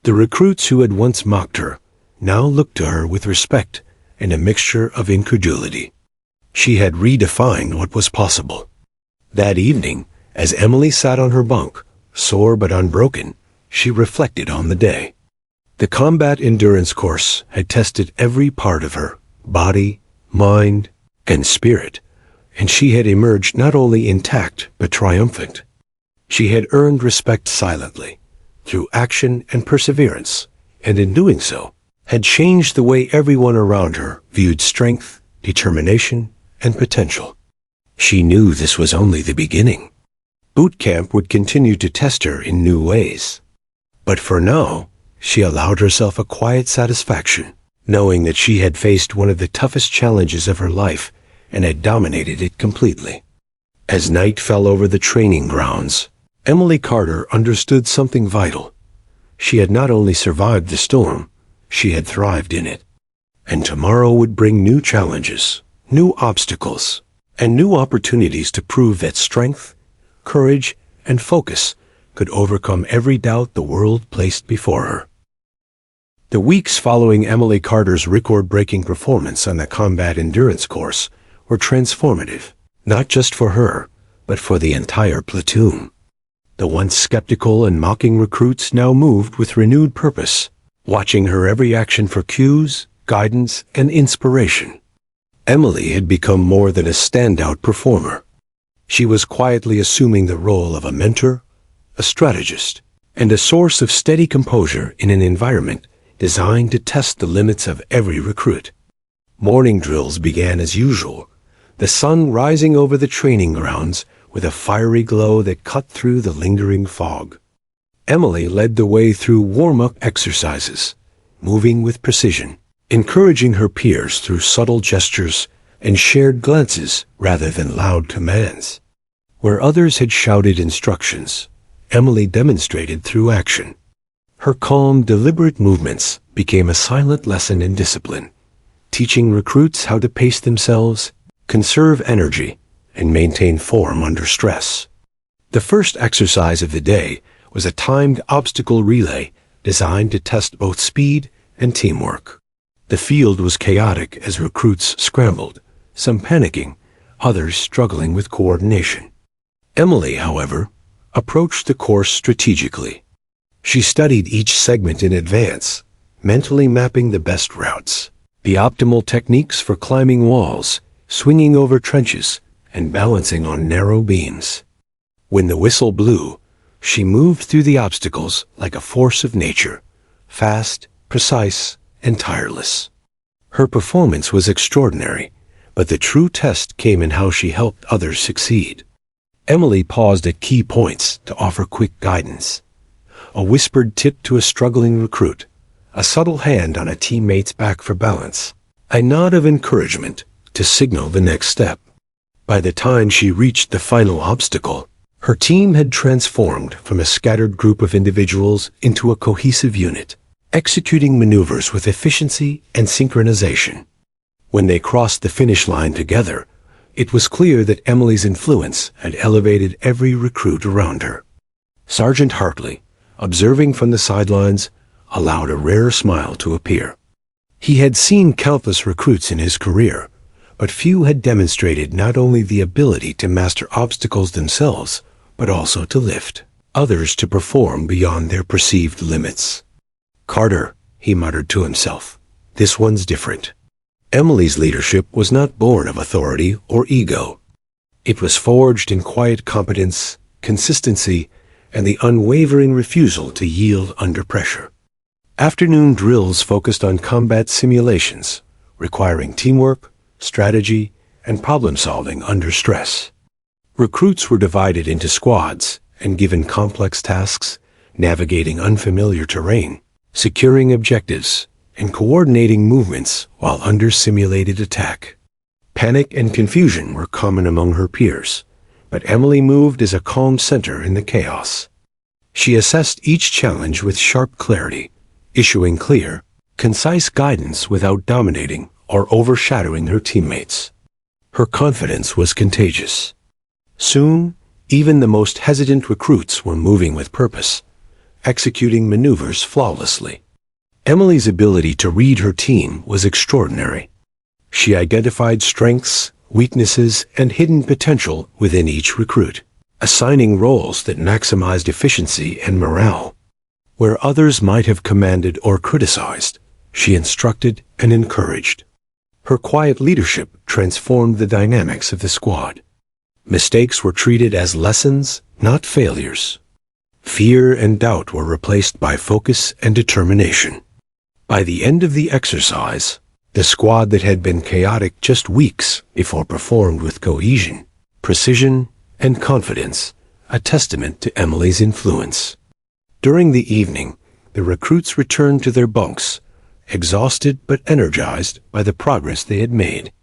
The recruits who had once mocked her now looked to her with respect and a mixture of incredulity. She had redefined what was possible. That evening, as Emily sat on her bunk, sore but unbroken, she reflected on the day. The combat endurance course had tested every part of her, body, mind, and spirit, and she had emerged not only intact but triumphant. She had earned respect silently, through action and perseverance, and in doing so, had changed the way everyone around her viewed strength, determination, and potential. She knew this was only the beginning. Boot camp would continue to test her in new ways. But for now, she allowed herself a quiet satisfaction, knowing that she had faced one of the toughest challenges of her life and had dominated it completely. As night fell over the training grounds, Emily Carter understood something vital. She had not only survived the storm, she had thrived in it. And tomorrow would bring new challenges, new obstacles, and new opportunities to prove that strength, courage, and focus could overcome every doubt the world placed before her. The weeks following Emily Carter's record-breaking performance on the combat endurance course were transformative, not just for her, but for the entire platoon. The once skeptical and mocking recruits now moved with renewed purpose, watching her every action for cues, guidance, and inspiration. Emily had become more than a standout performer. She was quietly assuming the role of a mentor, a strategist, and a source of steady composure in an environment designed to test the limits of every recruit. Morning drills began as usual, the sun rising over the training grounds with a fiery glow that cut through the lingering fog. Emily led the way through warm-up exercises, moving with precision, encouraging her peers through subtle gestures and shared glances rather than loud commands. Where others had shouted instructions, Emily demonstrated through action. Her calm, deliberate movements became a silent lesson in discipline, teaching recruits how to pace themselves, conserve energy, and maintain form under stress. The first exercise of the day was a timed obstacle relay designed to test both speed and teamwork. The field was chaotic as recruits scrambled, some panicking, others struggling with coordination. Emily, however, approached the course strategically. She studied each segment in advance, mentally mapping the best routes, the optimal techniques for climbing walls, swinging over trenches, and balancing on narrow beams. When the whistle blew, she moved through the obstacles like a force of nature, fast, precise, and tireless. Her performance was extraordinary, but the true test came in how she helped others succeed. Emily paused at key points to offer quick guidance. A whispered tip to a struggling recruit, a subtle hand on a teammate's back for balance, a nod of encouragement to signal the next step. By the time she reached the final obstacle, her team had transformed from a scattered group of individuals into a cohesive unit, executing maneuvers with efficiency and synchronization. When they crossed the finish line together, it was clear that Emily's influence had elevated every recruit around her. Sergeant Hartley, observing from the sidelines, allowed a rare smile to appear. He had seen countless recruits in his career, but few had demonstrated not only the ability to master obstacles themselves, but also to lift others to perform beyond their perceived limits. "Carter," he muttered to himself, "this one's different." Emily's leadership was not born of authority or ego. It was forged in quiet competence, consistency, and the unwavering refusal to yield under pressure. Afternoon drills focused on combat simulations, requiring teamwork, strategy, and problem-solving under stress. Recruits were divided into squads and given complex tasks, navigating unfamiliar terrain, securing objectives, and coordinating movements while under simulated attack. Panic and confusion were common among her peers, but Emily moved as a calm center in the chaos. She assessed each challenge with sharp clarity, issuing clear, concise guidance without dominating or overshadowing her teammates. Her confidence was contagious. Soon, even the most hesitant recruits were moving with purpose, executing maneuvers flawlessly. Emily's ability to read her team was extraordinary. She identified strengths, weaknesses, and hidden potential within each recruit, assigning roles that maximized efficiency and morale. Where others might have commanded or criticized, she instructed and encouraged. Her quiet leadership transformed the dynamics of the squad. Mistakes were treated as lessons, not failures. Fear and doubt were replaced by focus and determination. By the end of the exercise, the squad that had been chaotic just weeks before performed with cohesion, precision, and confidence, a testament to Emily's influence. During the evening, the recruits returned to their bunks, exhausted but energized by the progress they had made.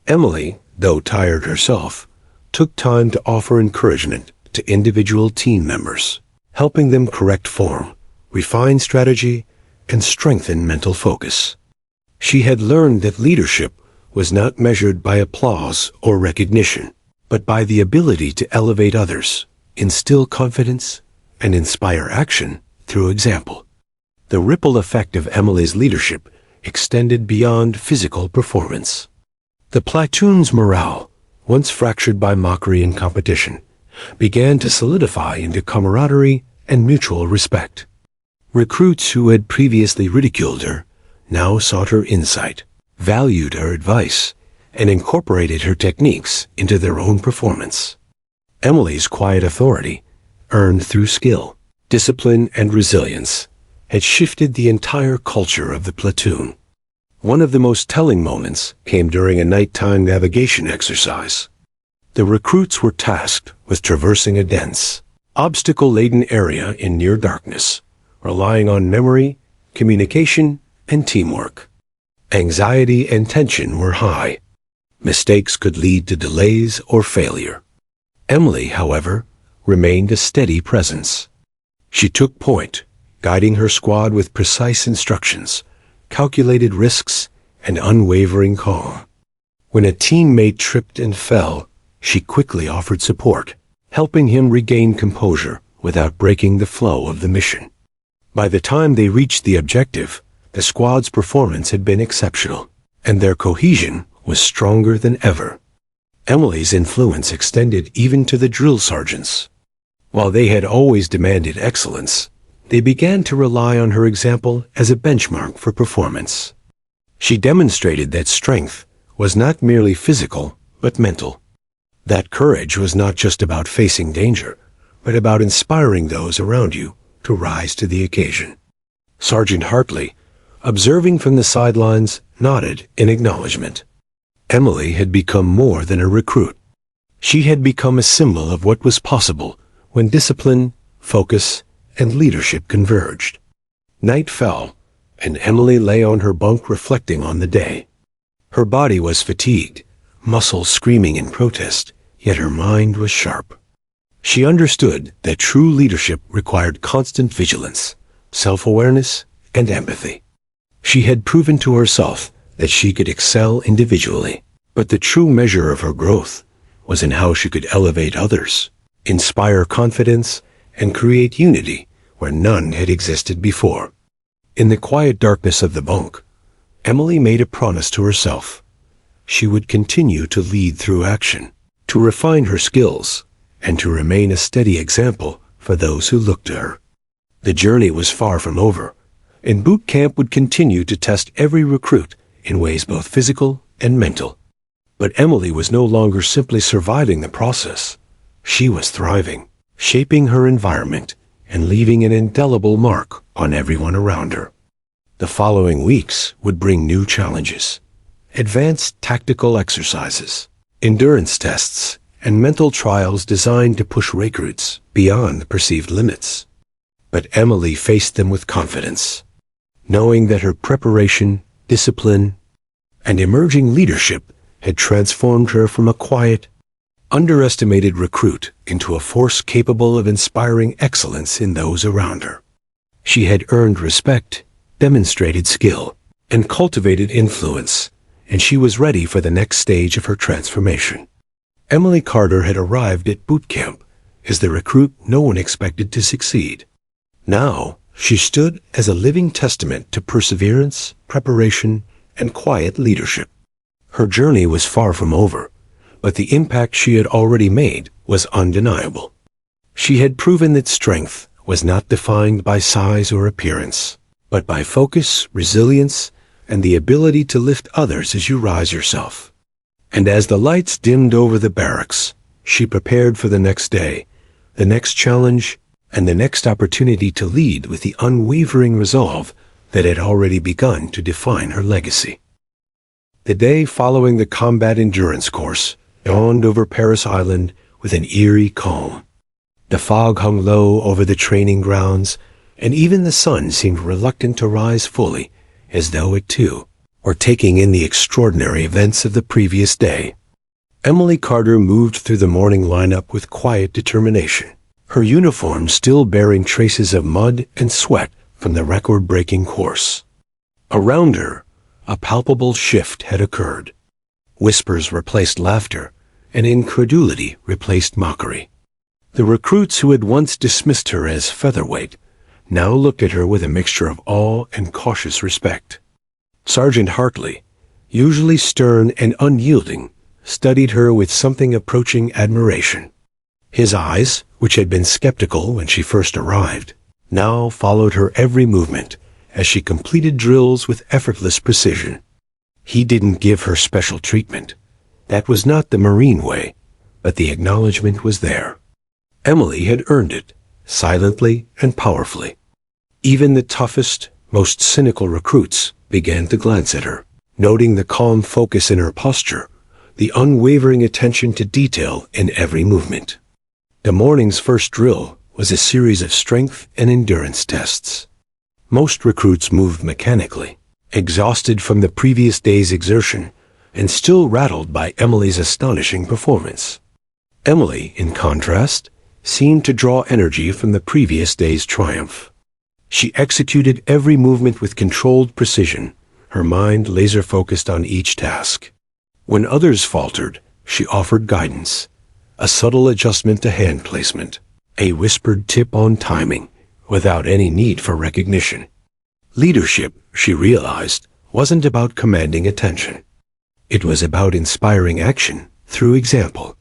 Emily, though tired herself, took time to offer encouragement to individual team members, helping them correct form, refine strategy, and strengthen mental focus. She had learned that leadership was not measured by applause or recognition, but by the ability to elevate others, instill confidence, and inspire action through example. The ripple effect of Emily's leadership extended beyond physical performance. The platoon's morale, once fractured by mockery and competition, began to solidify into camaraderie and mutual respect. Recruits who had previously ridiculed her now sought her insight, valued her advice, and incorporated her techniques into their own performance. Emily's quiet authority, earned through skill, discipline, and resilience, had shifted the entire culture of the platoon. One of the most telling moments came during a nighttime navigation exercise. The recruits were tasked with traversing a dense, obstacle-laden area in near darkness, relying on memory, communication, and teamwork. Anxiety and tension were high. Mistakes could lead to delays or failure. Emily, however, remained a steady presence. She took point, guiding her squad with precise instructions, calculated risks, and unwavering calm. When a teammate tripped and fell, she quickly offered support, helping him regain composure without breaking the flow of the mission. By the time they reached the objective, the squad's performance had been exceptional, and their cohesion was stronger than ever. Emily's influence extended even to the drill sergeants. While they had always demanded excellence, they began to rely on her example as a benchmark for performance. She demonstrated that strength was not merely physical, but mental. That courage was not just about facing danger, but about inspiring those around you to rise to the occasion. Sergeant Hartley, observing from the sidelines, nodded in acknowledgement. Emily had become more than a recruit. She had become a symbol of what was possible when discipline, focus, and leadership converged. Night fell, and Emily lay on her bunk reflecting on the day. Her body was fatigued, muscles screaming in protest, yet her mind was sharp. She understood that true leadership required constant vigilance, self-awareness, and empathy. She had proven to herself that she could excel individually, but the true measure of her growth was in how she could elevate others, inspire confidence, and create unity where none had existed before. In the quiet darkness of the bunk, Emily made a promise to herself. She would continue to lead through action, to refine her skills, and to remain a steady example for those who looked to her. The journey was far from over, and boot camp would continue to test every recruit in ways both physical and mental. But Emily was no longer simply surviving the process. She was thriving. shaping her environment and leaving an indelible mark on everyone around her. The following weeks would bring new challenges: advanced tactical exercises, endurance tests, and mental trials designed to push recruits beyond perceived limits. But Emily faced them with confidence, knowing that her preparation, discipline, and emerging leadership had transformed her from a quiet, underestimated recruit into a force capable of inspiring excellence in those around her. She had earned respect, demonstrated skill, and cultivated influence, and she was ready for the next stage of her transformation. Emily Carter had arrived at boot camp as the recruit no one expected to succeed. Now, she stood as a living testament to perseverance, preparation, and quiet leadership. Her journey was far from over, but the impact she had already made was undeniable. She had proven that strength was not defined by size or appearance, but by focus, resilience, and the ability to lift others as you rise yourself. And as the lights dimmed over the barracks, she prepared for the next day, the next challenge, and the next opportunity to lead with the unwavering resolve that had already begun to define her legacy. The day following the combat endurance course dawned over Paris Island with an eerie calm. The fog hung low over the training grounds, and even the sun seemed reluctant to rise fully, as though it too were taking in the extraordinary events of the previous day. Emily Carter moved through the morning lineup with quiet determination, her uniform still bearing traces of mud and sweat from the record-breaking course. Around her, a palpable shift had occurred. Whispers replaced laughter, and incredulity replaced mockery. The recruits who had once dismissed her as featherweight now looked at her with a mixture of awe and cautious respect. Sergeant Hartley, usually stern and unyielding, studied her with something approaching admiration. His eyes, which had been skeptical when she first arrived, now followed her every movement as she completed drills with effortless precision. He didn't give her special treatment. That was not the Marine way, but the acknowledgement was there. Emily had earned it, silently and powerfully. Even the toughest, most cynical recruits began to glance at her, noting the calm focus in her posture, the unwavering attention to detail in every movement. The morning's first drill was a series of strength and endurance tests. Most recruits moved mechanically, exhausted from the previous day's exertion, and still rattled by Emily's astonishing performance. Emily, in contrast, seemed to draw energy from the previous day's triumph. She executed every movement with controlled precision, her mind laser-focused on each task. When others faltered, she offered guidance, a subtle adjustment to hand placement, a whispered tip on timing, without any need for recognition. Leadership, she realized, wasn't about commanding attention. It was about inspiring action through example.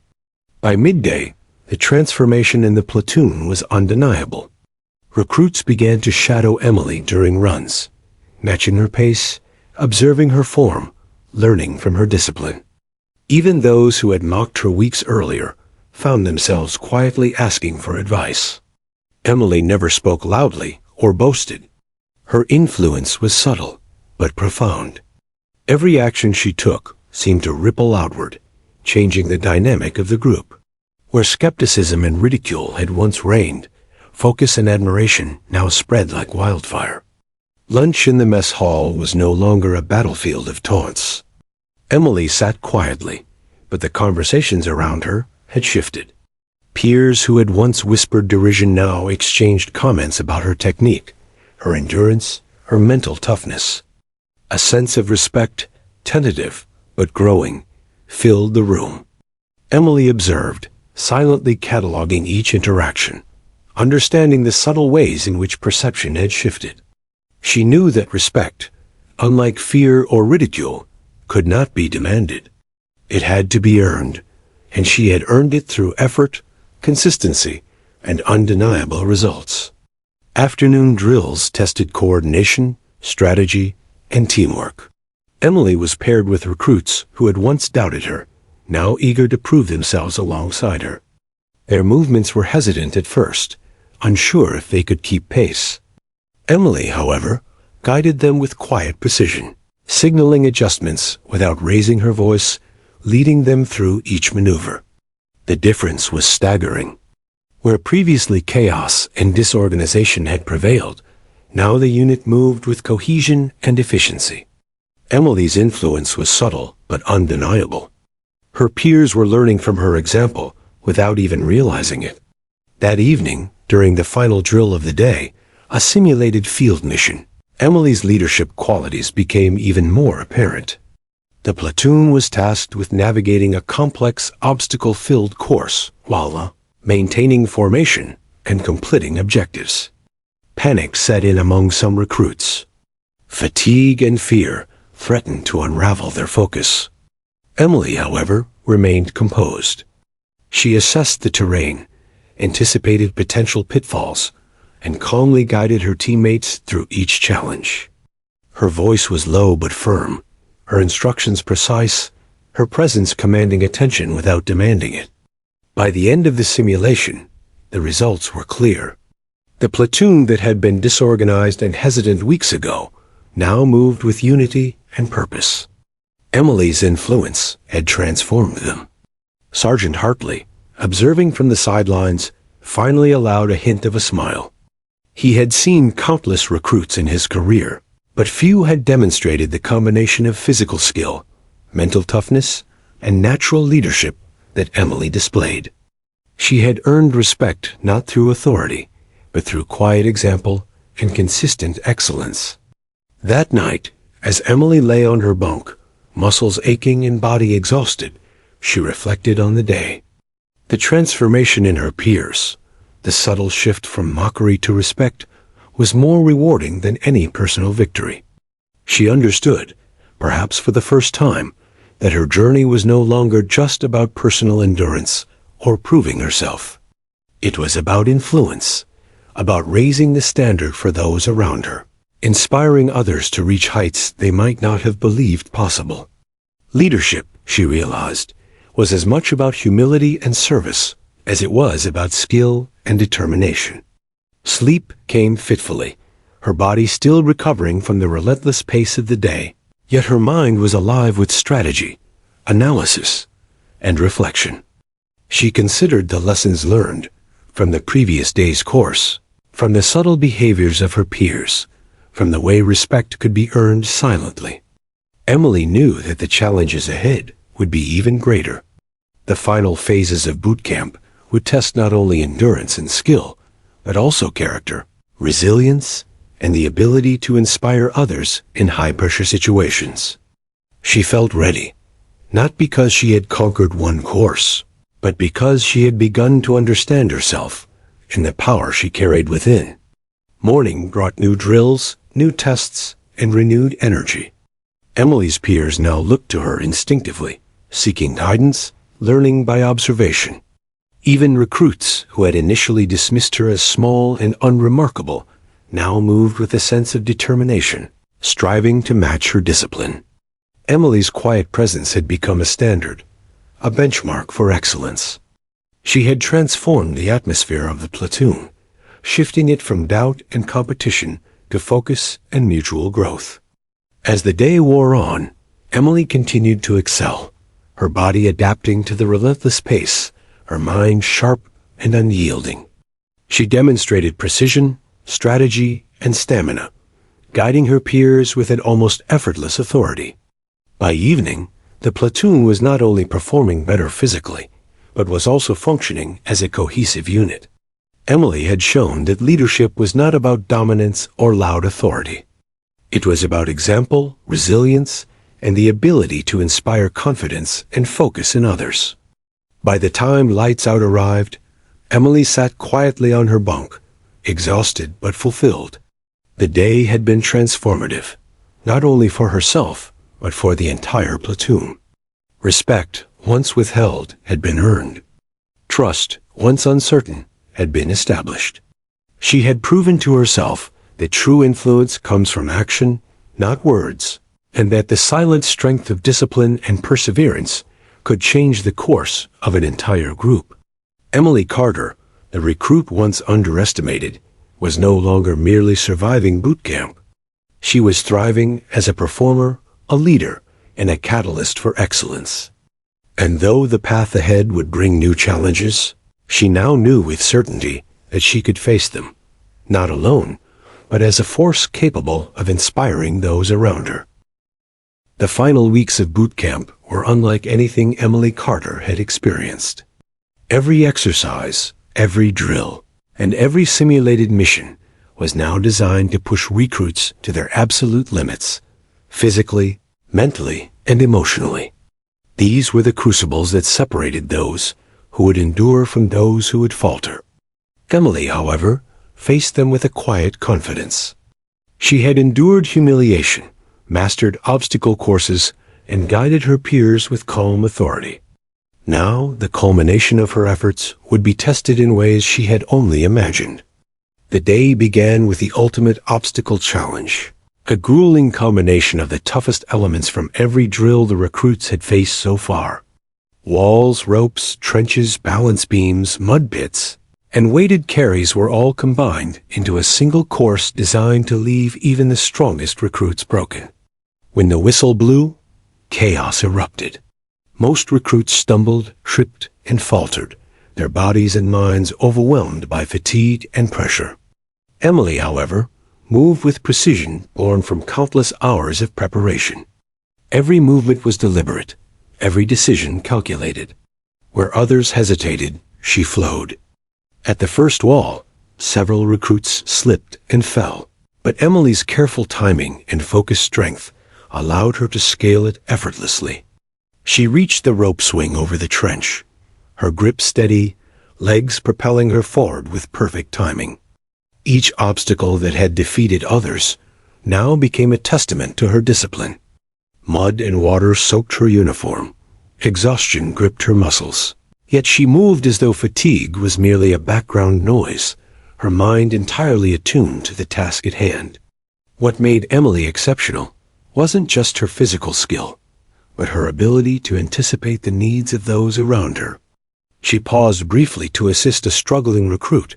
By midday, the transformation in the platoon was undeniable. Recruits began to shadow Emily during runs, matching her pace, observing her form, learning from her discipline. Even those who had mocked her weeks earlier found themselves quietly asking for advice. Emily never spoke loudly or boasted. Her influence was subtle, but profound. Every action she took seemed to ripple outward, changing the dynamic of the group. Where skepticism and ridicule had once reigned, focus and admiration now spread like wildfire. Lunch in the mess hall was no longer a battlefield of taunts. Emily sat quietly, but the conversations around her had shifted. Peers who had once whispered derision now exchanged comments about her technique, her endurance, her mental toughness. A sense of respect, tentative but growing, filled the room. Emily observed, silently cataloging each interaction, understanding the subtle ways in which perception had shifted. She knew that respect, unlike fear or ridicule, could not be demanded. It had to be earned, and she had earned it through effort, consistency, and undeniable results. Afternoon drills tested coordination, strategy, and teamwork. Emily was paired with recruits who had once doubted her, now eager to prove themselves alongside her. Their movements were hesitant at first, unsure if they could keep pace. Emily, however, guided them with quiet precision, signaling adjustments without raising her voice, leading them through each maneuver. The difference was staggering. Where previously chaos and disorganization had prevailed, now the unit moved with cohesion and efficiency. Emily's influence was subtle but undeniable. Her peers were learning from her example without even realizing it. That evening, during the final drill of the day, a simulated field mission, Emily's leadership qualities became even more apparent. The platoon was tasked with navigating a complex, obstacle-filled course while maintaining formation and completing objectives. Panic set in among some recruits. Fatigue and fear threatened to unravel their focus. Emily, however, remained composed. She assessed the terrain, anticipated potential pitfalls, and calmly guided her teammates through each challenge. Her voice was low but firm, her instructions precise, her presence commanding attention without demanding it. By the end of the simulation, the results were clear. The platoon that had been disorganized and hesitant weeks ago now moved with unity and purpose. Emily's influence had transformed them. Sergeant Hartley, observing from the sidelines, finally allowed a hint of a smile. He had seen countless recruits in his career, but few had demonstrated the combination of physical skill, mental toughness, and natural leadership that Emily displayed. She had earned respect not through authority, but through quiet example and consistent excellence. That night, as Emily lay on her bunk, muscles aching and body exhausted, she reflected on the day. The transformation in her peers, the subtle shift from mockery to respect, was more rewarding than any personal victory. She understood, perhaps for the first time, that her journey was no longer just about personal endurance or proving herself. It was about influence, about raising the standard for those around her, inspiring others to reach heights they might not have believed possible. Leadership, she realized, was as much about humility and service as it was about skill and determination. Sleep came fitfully, her body still recovering from the relentless pace of the day, yet her mind was alive with strategy, analysis, and reflection. She considered the lessons learned from the previous day's course, from the subtle behaviors of her peers, from the way respect could be earned silently. Emily knew that the challenges ahead would be even greater. The final phases of boot camp would test not only endurance and skill, but also character, resilience, and the ability to inspire others in high-pressure situations. She felt ready, not because she had conquered one course, but because she had begun to understand herself and the power she carried within. Morning brought new drills, new tests, and renewed energy. Emily's peers now looked to her instinctively, seeking guidance, learning by observation. Even recruits who had initially dismissed her as small and unremarkable now moved with a sense of determination, striving to match her discipline. Emily's quiet presence had become a standard, a benchmark for excellence. She had transformed the atmosphere of the platoon, shifting it from doubt and competition to focus and mutual growth. As the day wore on, Emily continued to excel, her body adapting to the relentless pace, her mind sharp and unyielding. She demonstrated precision, strategy, and stamina, guiding her peers with an almost effortless authority. By evening, the platoon was not only performing better physically, but was also functioning as a cohesive unit. Emily had shown that leadership was not about dominance or loud authority. It was about example, resilience, and the ability to inspire confidence and focus in others. By the time lights out arrived, Emily sat quietly on her bunk, exhausted but fulfilled. The day had been transformative, not only for herself, but for the entire platoon. Respect, once withheld, had been earned. Trust, once uncertain, had been established. She had proven to herself that true influence comes from action, not words, and that the silent strength of discipline and perseverance could change the course of an entire group. Emily Carter, the recruit once underestimated, was no longer merely surviving boot camp. She was thriving as a performer, a leader, and a catalyst for excellence. And though the path ahead would bring new challenges, she now knew with certainty that she could face them, not alone, but as a force capable of inspiring those around her. The final weeks of boot camp were unlike anything Emily Carter had experienced. Every exercise, every drill, and every simulated mission was now designed to push recruits to their absolute limits, physically, mentally, and emotionally. These were the crucibles that separated those who would endure from those who would falter. Emily, however, faced them with a quiet confidence. She had endured humiliation, mastered obstacle courses, and guided her peers with calm authority. Now, the culmination of her efforts would be tested in ways she had only imagined. The day began with the ultimate obstacle challenge, a grueling combination of the toughest elements from every drill the recruits had faced so far. Walls, ropes, trenches, balance beams, mud pits, and weighted carries were all combined into a single course designed to leave even the strongest recruits broken. When the whistle blew, chaos erupted. Most recruits stumbled, tripped, and faltered, their bodies and minds overwhelmed by fatigue and pressure. Emily, however, moved with precision born from countless hours of preparation. Every movement was deliberate, every decision calculated. Where others hesitated, she flowed. At the first wall, several recruits slipped and fell, but Emily's careful timing and focused strength allowed her to scale it effortlessly. She reached the rope swing over the trench, her grip steady, legs propelling her forward with perfect timing. Each obstacle that had defeated others now became a testament to her discipline. Mud and water soaked her uniform. Exhaustion gripped her muscles. Yet she moved as though fatigue was merely a background noise, her mind entirely attuned to the task at hand. What made Emily exceptional wasn't just her physical skill, but her ability to anticipate the needs of those around her. She paused briefly to assist a struggling recruit,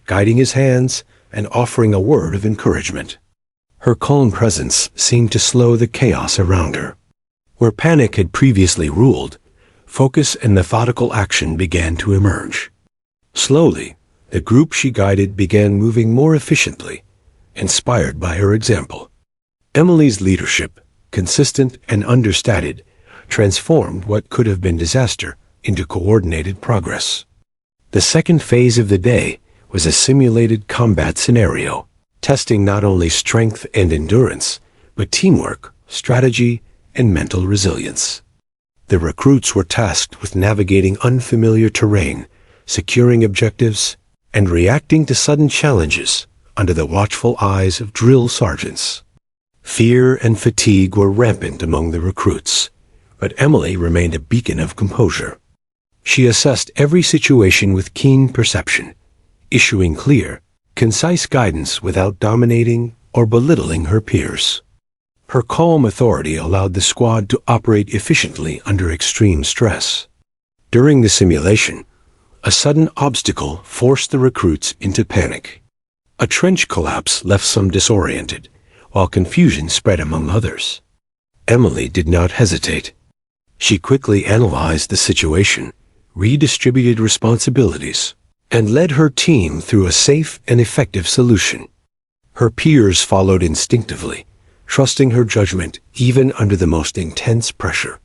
guiding his hands and offering a word of encouragement. Her calm presence seemed to slow the chaos around her. Where panic had previously ruled, focus and methodical action began to emerge. Slowly, the group she guided began moving more efficiently, inspired by her example. Emily's leadership, consistent and understated, transformed what could have been disaster into coordinated progress. The second phase of the day was a simulated combat scenario, testing not only strength and endurance, but teamwork, strategy, and mental resilience. The recruits were tasked with navigating unfamiliar terrain, securing objectives, and reacting to sudden challenges under the watchful eyes of drill sergeants. Fear and fatigue were rampant among the recruits, but Emily remained a beacon of composure. She assessed every situation with keen perception, issuing clear, concise guidance without dominating or belittling her peers. Her calm authority allowed the squad to operate efficiently under extreme stress. During the simulation, a sudden obstacle forced the recruits into panic. A trench collapse left some disoriented, while confusion spread among others. Emily did not hesitate. She quickly analyzed the situation, redistributed responsibilities, and led her team through a safe and effective solution. Her peers followed instinctively, trusting her judgment even under the most intense pressure.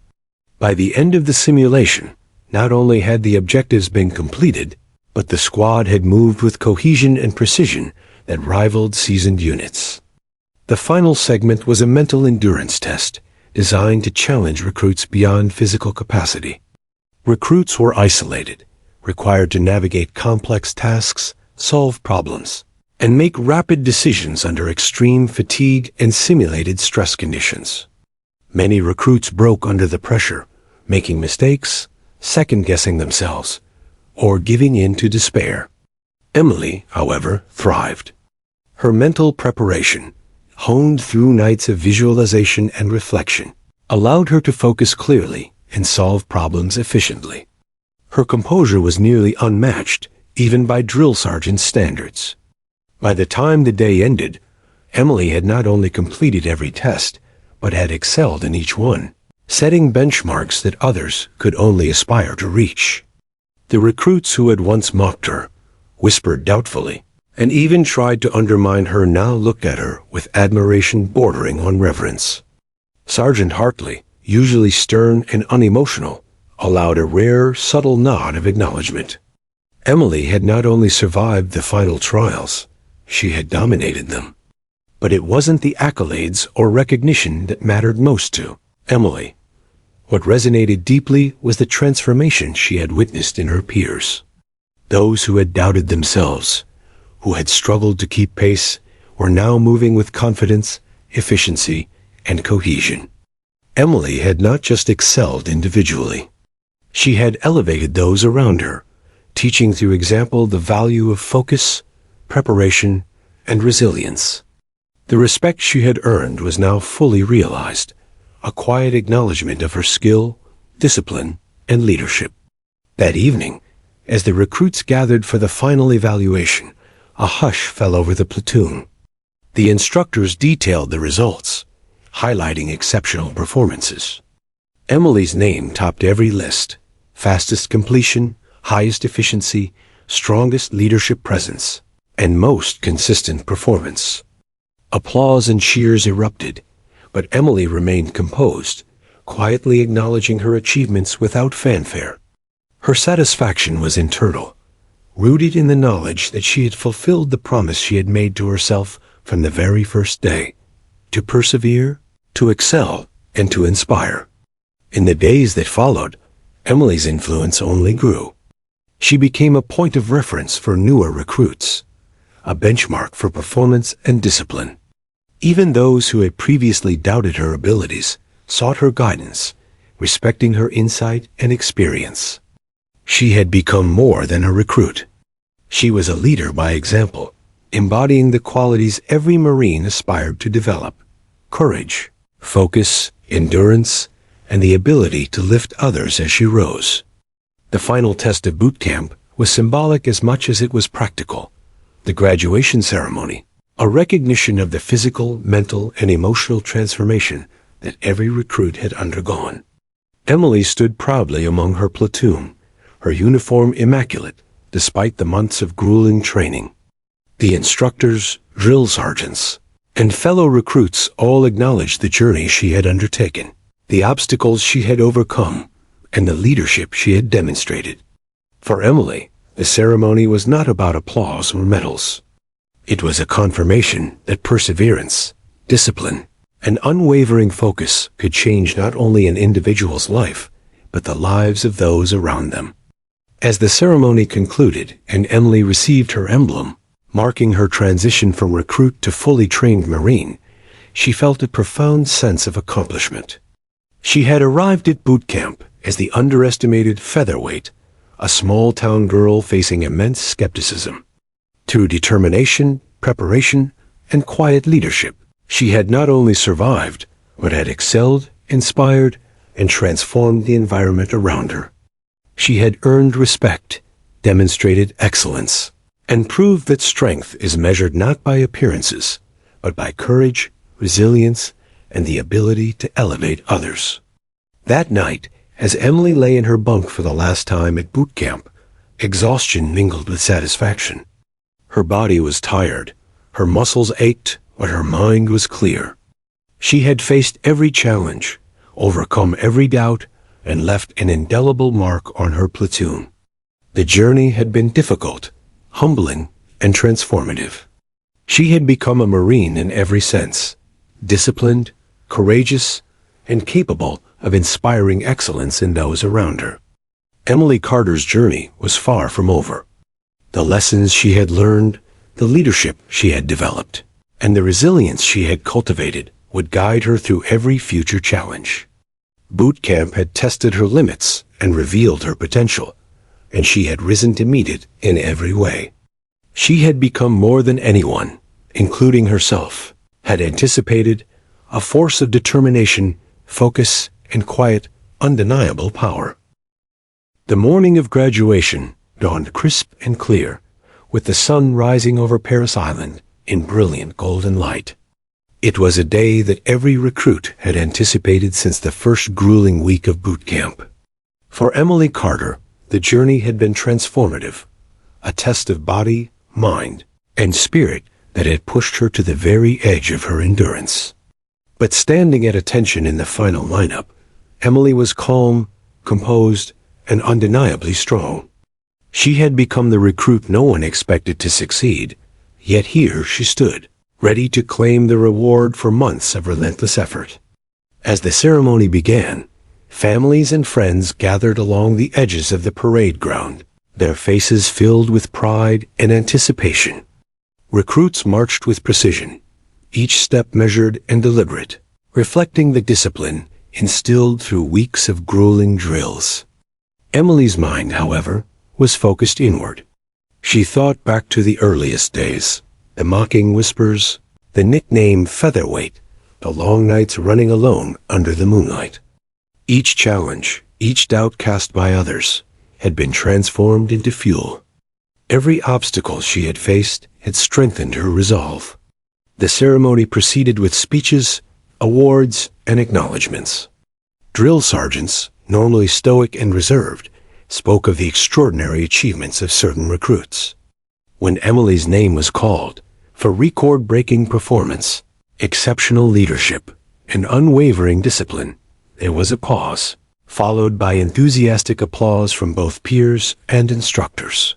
By the end of the simulation, not only had the objectives been completed, but the squad had moved with cohesion and precision that rivaled seasoned units. The final segment was a mental endurance test designed to challenge recruits beyond physical capacity. Recruits were isolated, required to navigate complex tasks, solve problems, and make rapid decisions under extreme fatigue and simulated stress conditions. Many recruits broke under the pressure, making mistakes, second-guessing themselves, or giving in to despair. Emily, however, thrived. Her mental preparation, honed through nights of visualization and reflection, allowed her to focus clearly and solve problems efficiently. Her composure was nearly unmatched, even by drill sergeant standards. By the time the day ended, Emily had not only completed every test, but had excelled in each one, setting benchmarks that others could only aspire to reach. The recruits who had once mocked her, whispered doubtfully, and even tried to undermine her now looked at her with admiration bordering on reverence. Sergeant Hartley, usually stern and unemotional, allowed a rare, subtle nod of acknowledgement. Emily had not only survived the final trials, she had dominated them. But it wasn't the accolades or recognition that mattered most to Emily. What resonated deeply was the transformation she had witnessed in her peers. Those who had doubted themselves, who had struggled to keep pace, were now moving with confidence, efficiency, and cohesion. Emily had not just excelled individually. She had elevated those around her, teaching through example the value of focus, preparation, and resilience. The respect she had earned was now fully realized, a quiet acknowledgement of her skill, discipline, and leadership. That evening, as the recruits gathered for the final evaluation, a hush fell over the platoon. The instructors detailed the results, highlighting exceptional performances. Emily's name topped every list: fastest completion, highest efficiency, strongest leadership presence, and most consistent performance. Applause and cheers erupted, but Emily remained composed, quietly acknowledging her achievements without fanfare. Her satisfaction was internal, rooted in the knowledge that she had fulfilled the promise she had made to herself from the very first day: to persevere, to excel, and to inspire. In the days that followed, Emily's influence only grew. She became a point of reference for newer recruits, a benchmark for performance and discipline. Even those who had previously doubted her abilities sought her guidance, respecting her insight and experience. She had become more than a recruit. She was a leader by example, embodying the qualities every Marine aspired to develop: courage, focus, endurance, and the ability to lift others as she rose. The final test of boot camp was symbolic as much as it was practical. The graduation ceremony, a recognition of the physical, mental, and emotional transformation that every recruit had undergone. Emily stood proudly among her platoon, her uniform immaculate, despite the months of grueling training. The instructors, drill sergeants, and fellow recruits all acknowledged the journey she had undertaken, the obstacles she had overcome, and the leadership she had demonstrated. For Emily, the ceremony was not about applause or medals. It was a confirmation that perseverance, discipline, and unwavering focus could change not only an individual's life, but the lives of those around them. As the ceremony concluded and Emily received her emblem, marking her transition from recruit to fully trained Marine, she felt a profound sense of accomplishment. She had arrived at boot camp as the underestimated featherweight, a small-town girl facing immense skepticism. Through determination, preparation, and quiet leadership, she had not only survived, but had excelled, inspired, and transformed the environment around her. She had earned respect, demonstrated excellence, and proved that strength is measured not by appearances, but by courage, resilience, and the ability to elevate others. That night, as Emily lay in her bunk for the last time at boot camp, exhaustion mingled with satisfaction. Her body was tired, her muscles ached, but her mind was clear. She had faced every challenge, overcome every doubt, and left an indelible mark on her platoon. The journey had been difficult, humbling, and transformative. She had become a Marine in every sense: disciplined, courageous, and capable of inspiring excellence in those around her. Emily Carter's journey was far from over. The lessons she had learned, the leadership she had developed, and the resilience she had cultivated would guide her through every future challenge. Boot camp had tested her limits and revealed her potential, and she had risen to meet it in every way. She had become more than anyone, including herself, had anticipated, a force of determination, focus, and quiet, undeniable power. The morning of graduation dawned crisp and clear, with the sun rising over Paris Island in brilliant golden light. It was a day that every recruit had anticipated since the first grueling week of boot camp. For Emily Carter, the journey had been transformative, a test of body, mind, and spirit that had pushed her to the very edge of her endurance. But standing at attention in the final lineup, Emily was calm, composed, and undeniably strong. She had become the recruit no one expected to succeed, yet here she stood, ready to claim the reward for months of relentless effort. As the ceremony began, families and friends gathered along the edges of the parade ground, their faces filled with pride and anticipation. Recruits marched with precision, each step measured and deliberate, reflecting the discipline instilled through weeks of grueling drills. Emily's mind, however, was focused inward. She thought back to the earliest days, the mocking whispers, the nickname featherweight, the long nights running alone under the moonlight. Each challenge, each doubt cast by others, had been transformed into fuel. Every obstacle she had faced had strengthened her resolve. The ceremony proceeded with speeches, awards, and acknowledgments. Drill sergeants, normally stoic and reserved, spoke of the extraordinary achievements of certain recruits. When Emily's name was called, for record-breaking performance, exceptional leadership, and unwavering discipline, there was a pause, followed by enthusiastic applause from both peers and instructors.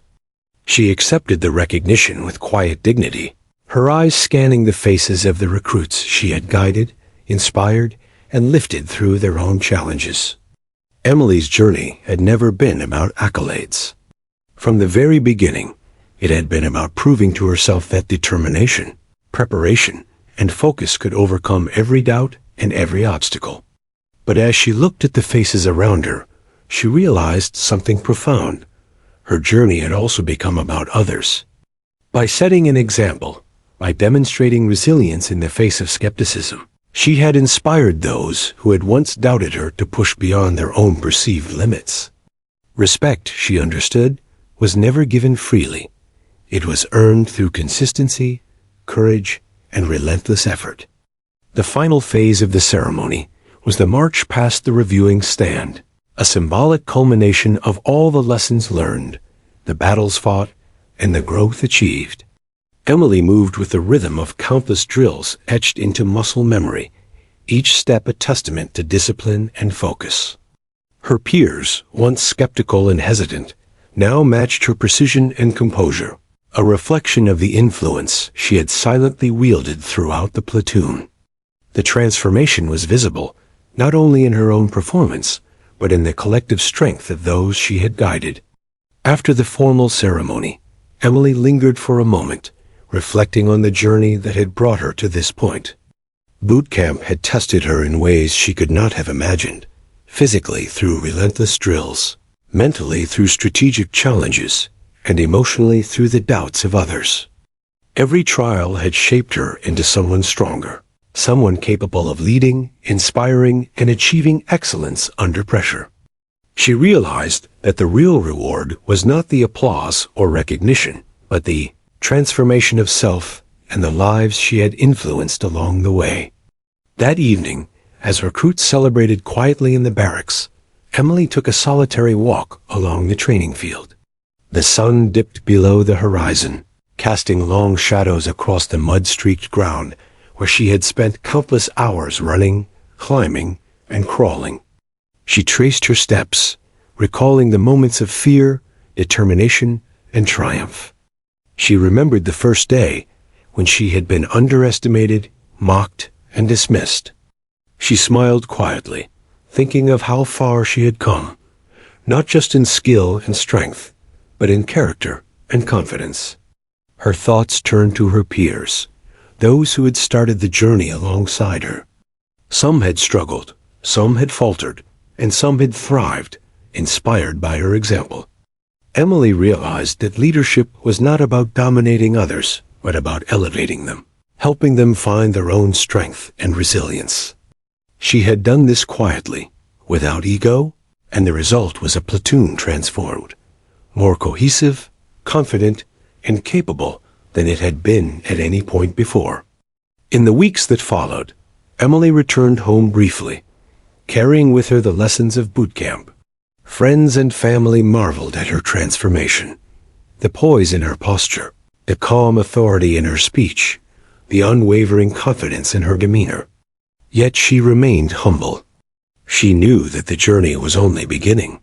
She accepted the recognition with quiet dignity, her eyes scanning the faces of the recruits she had guided, inspired, and lifted through their own challenges. Emily's journey had never been about accolades. From the very beginning, it had been about proving to herself that determination, preparation, and focus could overcome every doubt and every obstacle. But as she looked at the faces around her, she realized something profound. Her journey had also become about others. By setting an example, by demonstrating resilience in the face of skepticism, she had inspired those who had once doubted her to push beyond their own perceived limits. Respect, she understood, was never given freely. It was earned through consistency, courage, and relentless effort. The final phase of the ceremony was the march past the reviewing stand, a symbolic culmination of all the lessons learned, the battles fought, and the growth achieved. Emily moved with the rhythm of countless drills etched into muscle memory, each step a testament to discipline and focus. Her peers, once skeptical and hesitant, now matched her precision and composure, a reflection of the influence she had silently wielded throughout the platoon. The transformation was visible, not only in her own performance, but in the collective strength of those she had guided. After the formal ceremony, Emily lingered for a moment, reflecting on the journey that had brought her to this point. Boot camp had tested her in ways she could not have imagined, physically through relentless drills, mentally through strategic challenges, and emotionally through the doubts of others. Every trial had shaped her into someone stronger, someone capable of leading, inspiring, and achieving excellence under pressure. She realized that the real reward was not the applause or recognition, but the transformation of self and the lives she had influenced along the way. That evening, as recruits celebrated quietly in the barracks, Emily took a solitary walk along the training field. The sun dipped below the horizon, casting long shadows across the mud-streaked ground where she had spent countless hours running, climbing, and crawling. She traced her steps, recalling the moments of fear, determination, and triumph. She remembered the first day when she had been underestimated, mocked, and dismissed. She smiled quietly, thinking of how far she had come, not just in skill and strength, but in character and confidence. Her thoughts turned to her peers, those who had started the journey alongside her. Some had struggled, some had faltered, and some had thrived, inspired by her example. Emily realized that leadership was not about dominating others, but about elevating them, helping them find their own strength and resilience. She had done this quietly, without ego, and the result was a platoon transformed, more cohesive, confident, and capable than it had been at any point before. In the weeks that followed, Emily returned home briefly, carrying with her the lessons of boot camp. Friends and family marveled at her transformation. The poise in her posture, the calm authority in her speech, the unwavering confidence in her demeanor. Yet she remained humble. She knew that the journey was only beginning.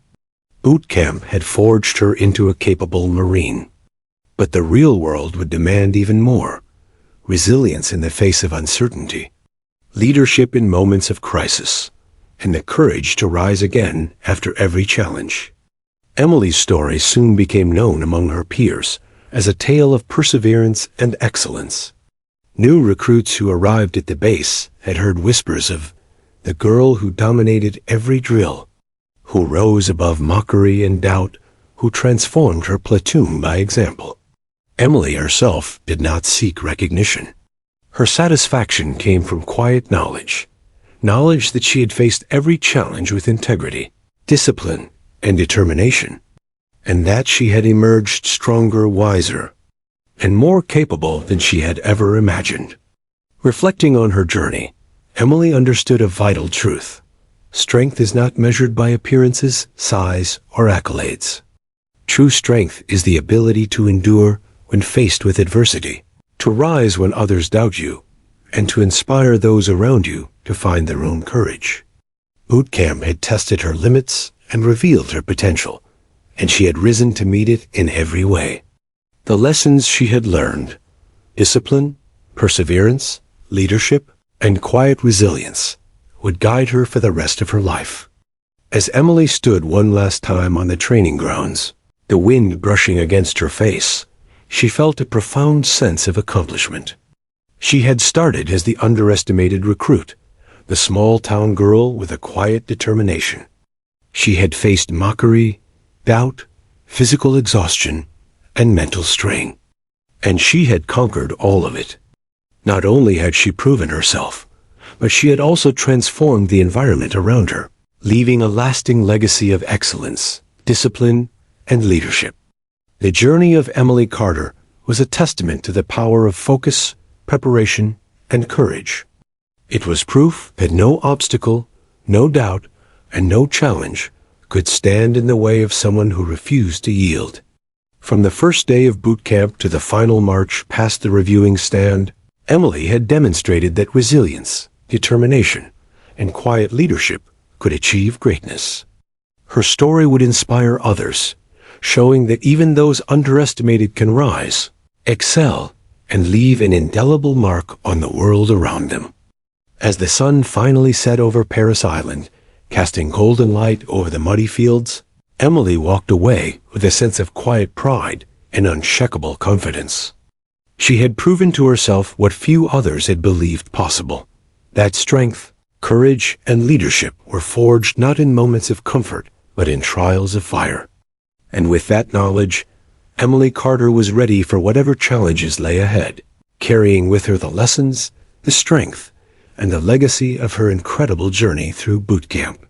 Boot camp had forged her into a capable Marine. But the real world would demand even more: resilience in the face of uncertainty, leadership in moments of crisis, and the courage to rise again after every challenge. Emily's story soon became known among her peers as a tale of perseverance and excellence. New recruits who arrived at the base had heard whispers of the girl who dominated every drill, who rose above mockery and doubt, who transformed her platoon by example. Emily herself did not seek recognition. Her satisfaction came from quiet knowledge that she had faced every challenge with integrity, discipline, and determination, and that she had emerged stronger, wiser, and more capable than she had ever imagined. Reflecting on her journey, Emily understood a vital truth: strength is not measured by appearances, size, or accolades. True strength is the ability to endure when faced with adversity, to rise when others doubt you, and to inspire those around you to find their own courage. Boot camp had tested her limits and revealed her potential, and she had risen to meet it in every way. The lessons she had learned: discipline, perseverance, leadership, and quiet resilience would guide her for the rest of her life. As Emily stood one last time on the training grounds, the wind brushing against her face, she felt a profound sense of accomplishment. She had started as the underestimated recruit, the small-town girl with a quiet determination. She had faced mockery, doubt, physical exhaustion, and mental strain. And she had conquered all of it. Not only had she proven herself, but she had also transformed the environment around her, leaving a lasting legacy of excellence, discipline, and leadership. The journey of Emily Carter was a testament to the power of focus, preparation, and courage. It was proof that no obstacle, no doubt, and no challenge could stand in the way of someone who refused to yield. From the first day of boot camp to the final march past the reviewing stand, Emily had demonstrated that resilience, determination, and quiet leadership could achieve greatness. Her story would inspire others, showing that even those underestimated can rise, excel, and leave an indelible mark on the world around them. As the sun finally set over Paris Island, casting golden light over the muddy fields, Emily walked away with a sense of quiet pride and unshakable confidence. She had proven to herself what few others had believed possible: that strength, courage, and leadership were forged not in moments of comfort, but in trials of fire. And with that knowledge, Emily Carter was ready for whatever challenges lay ahead, carrying with her the lessons, the strength, and the legacy of her incredible journey through boot camp.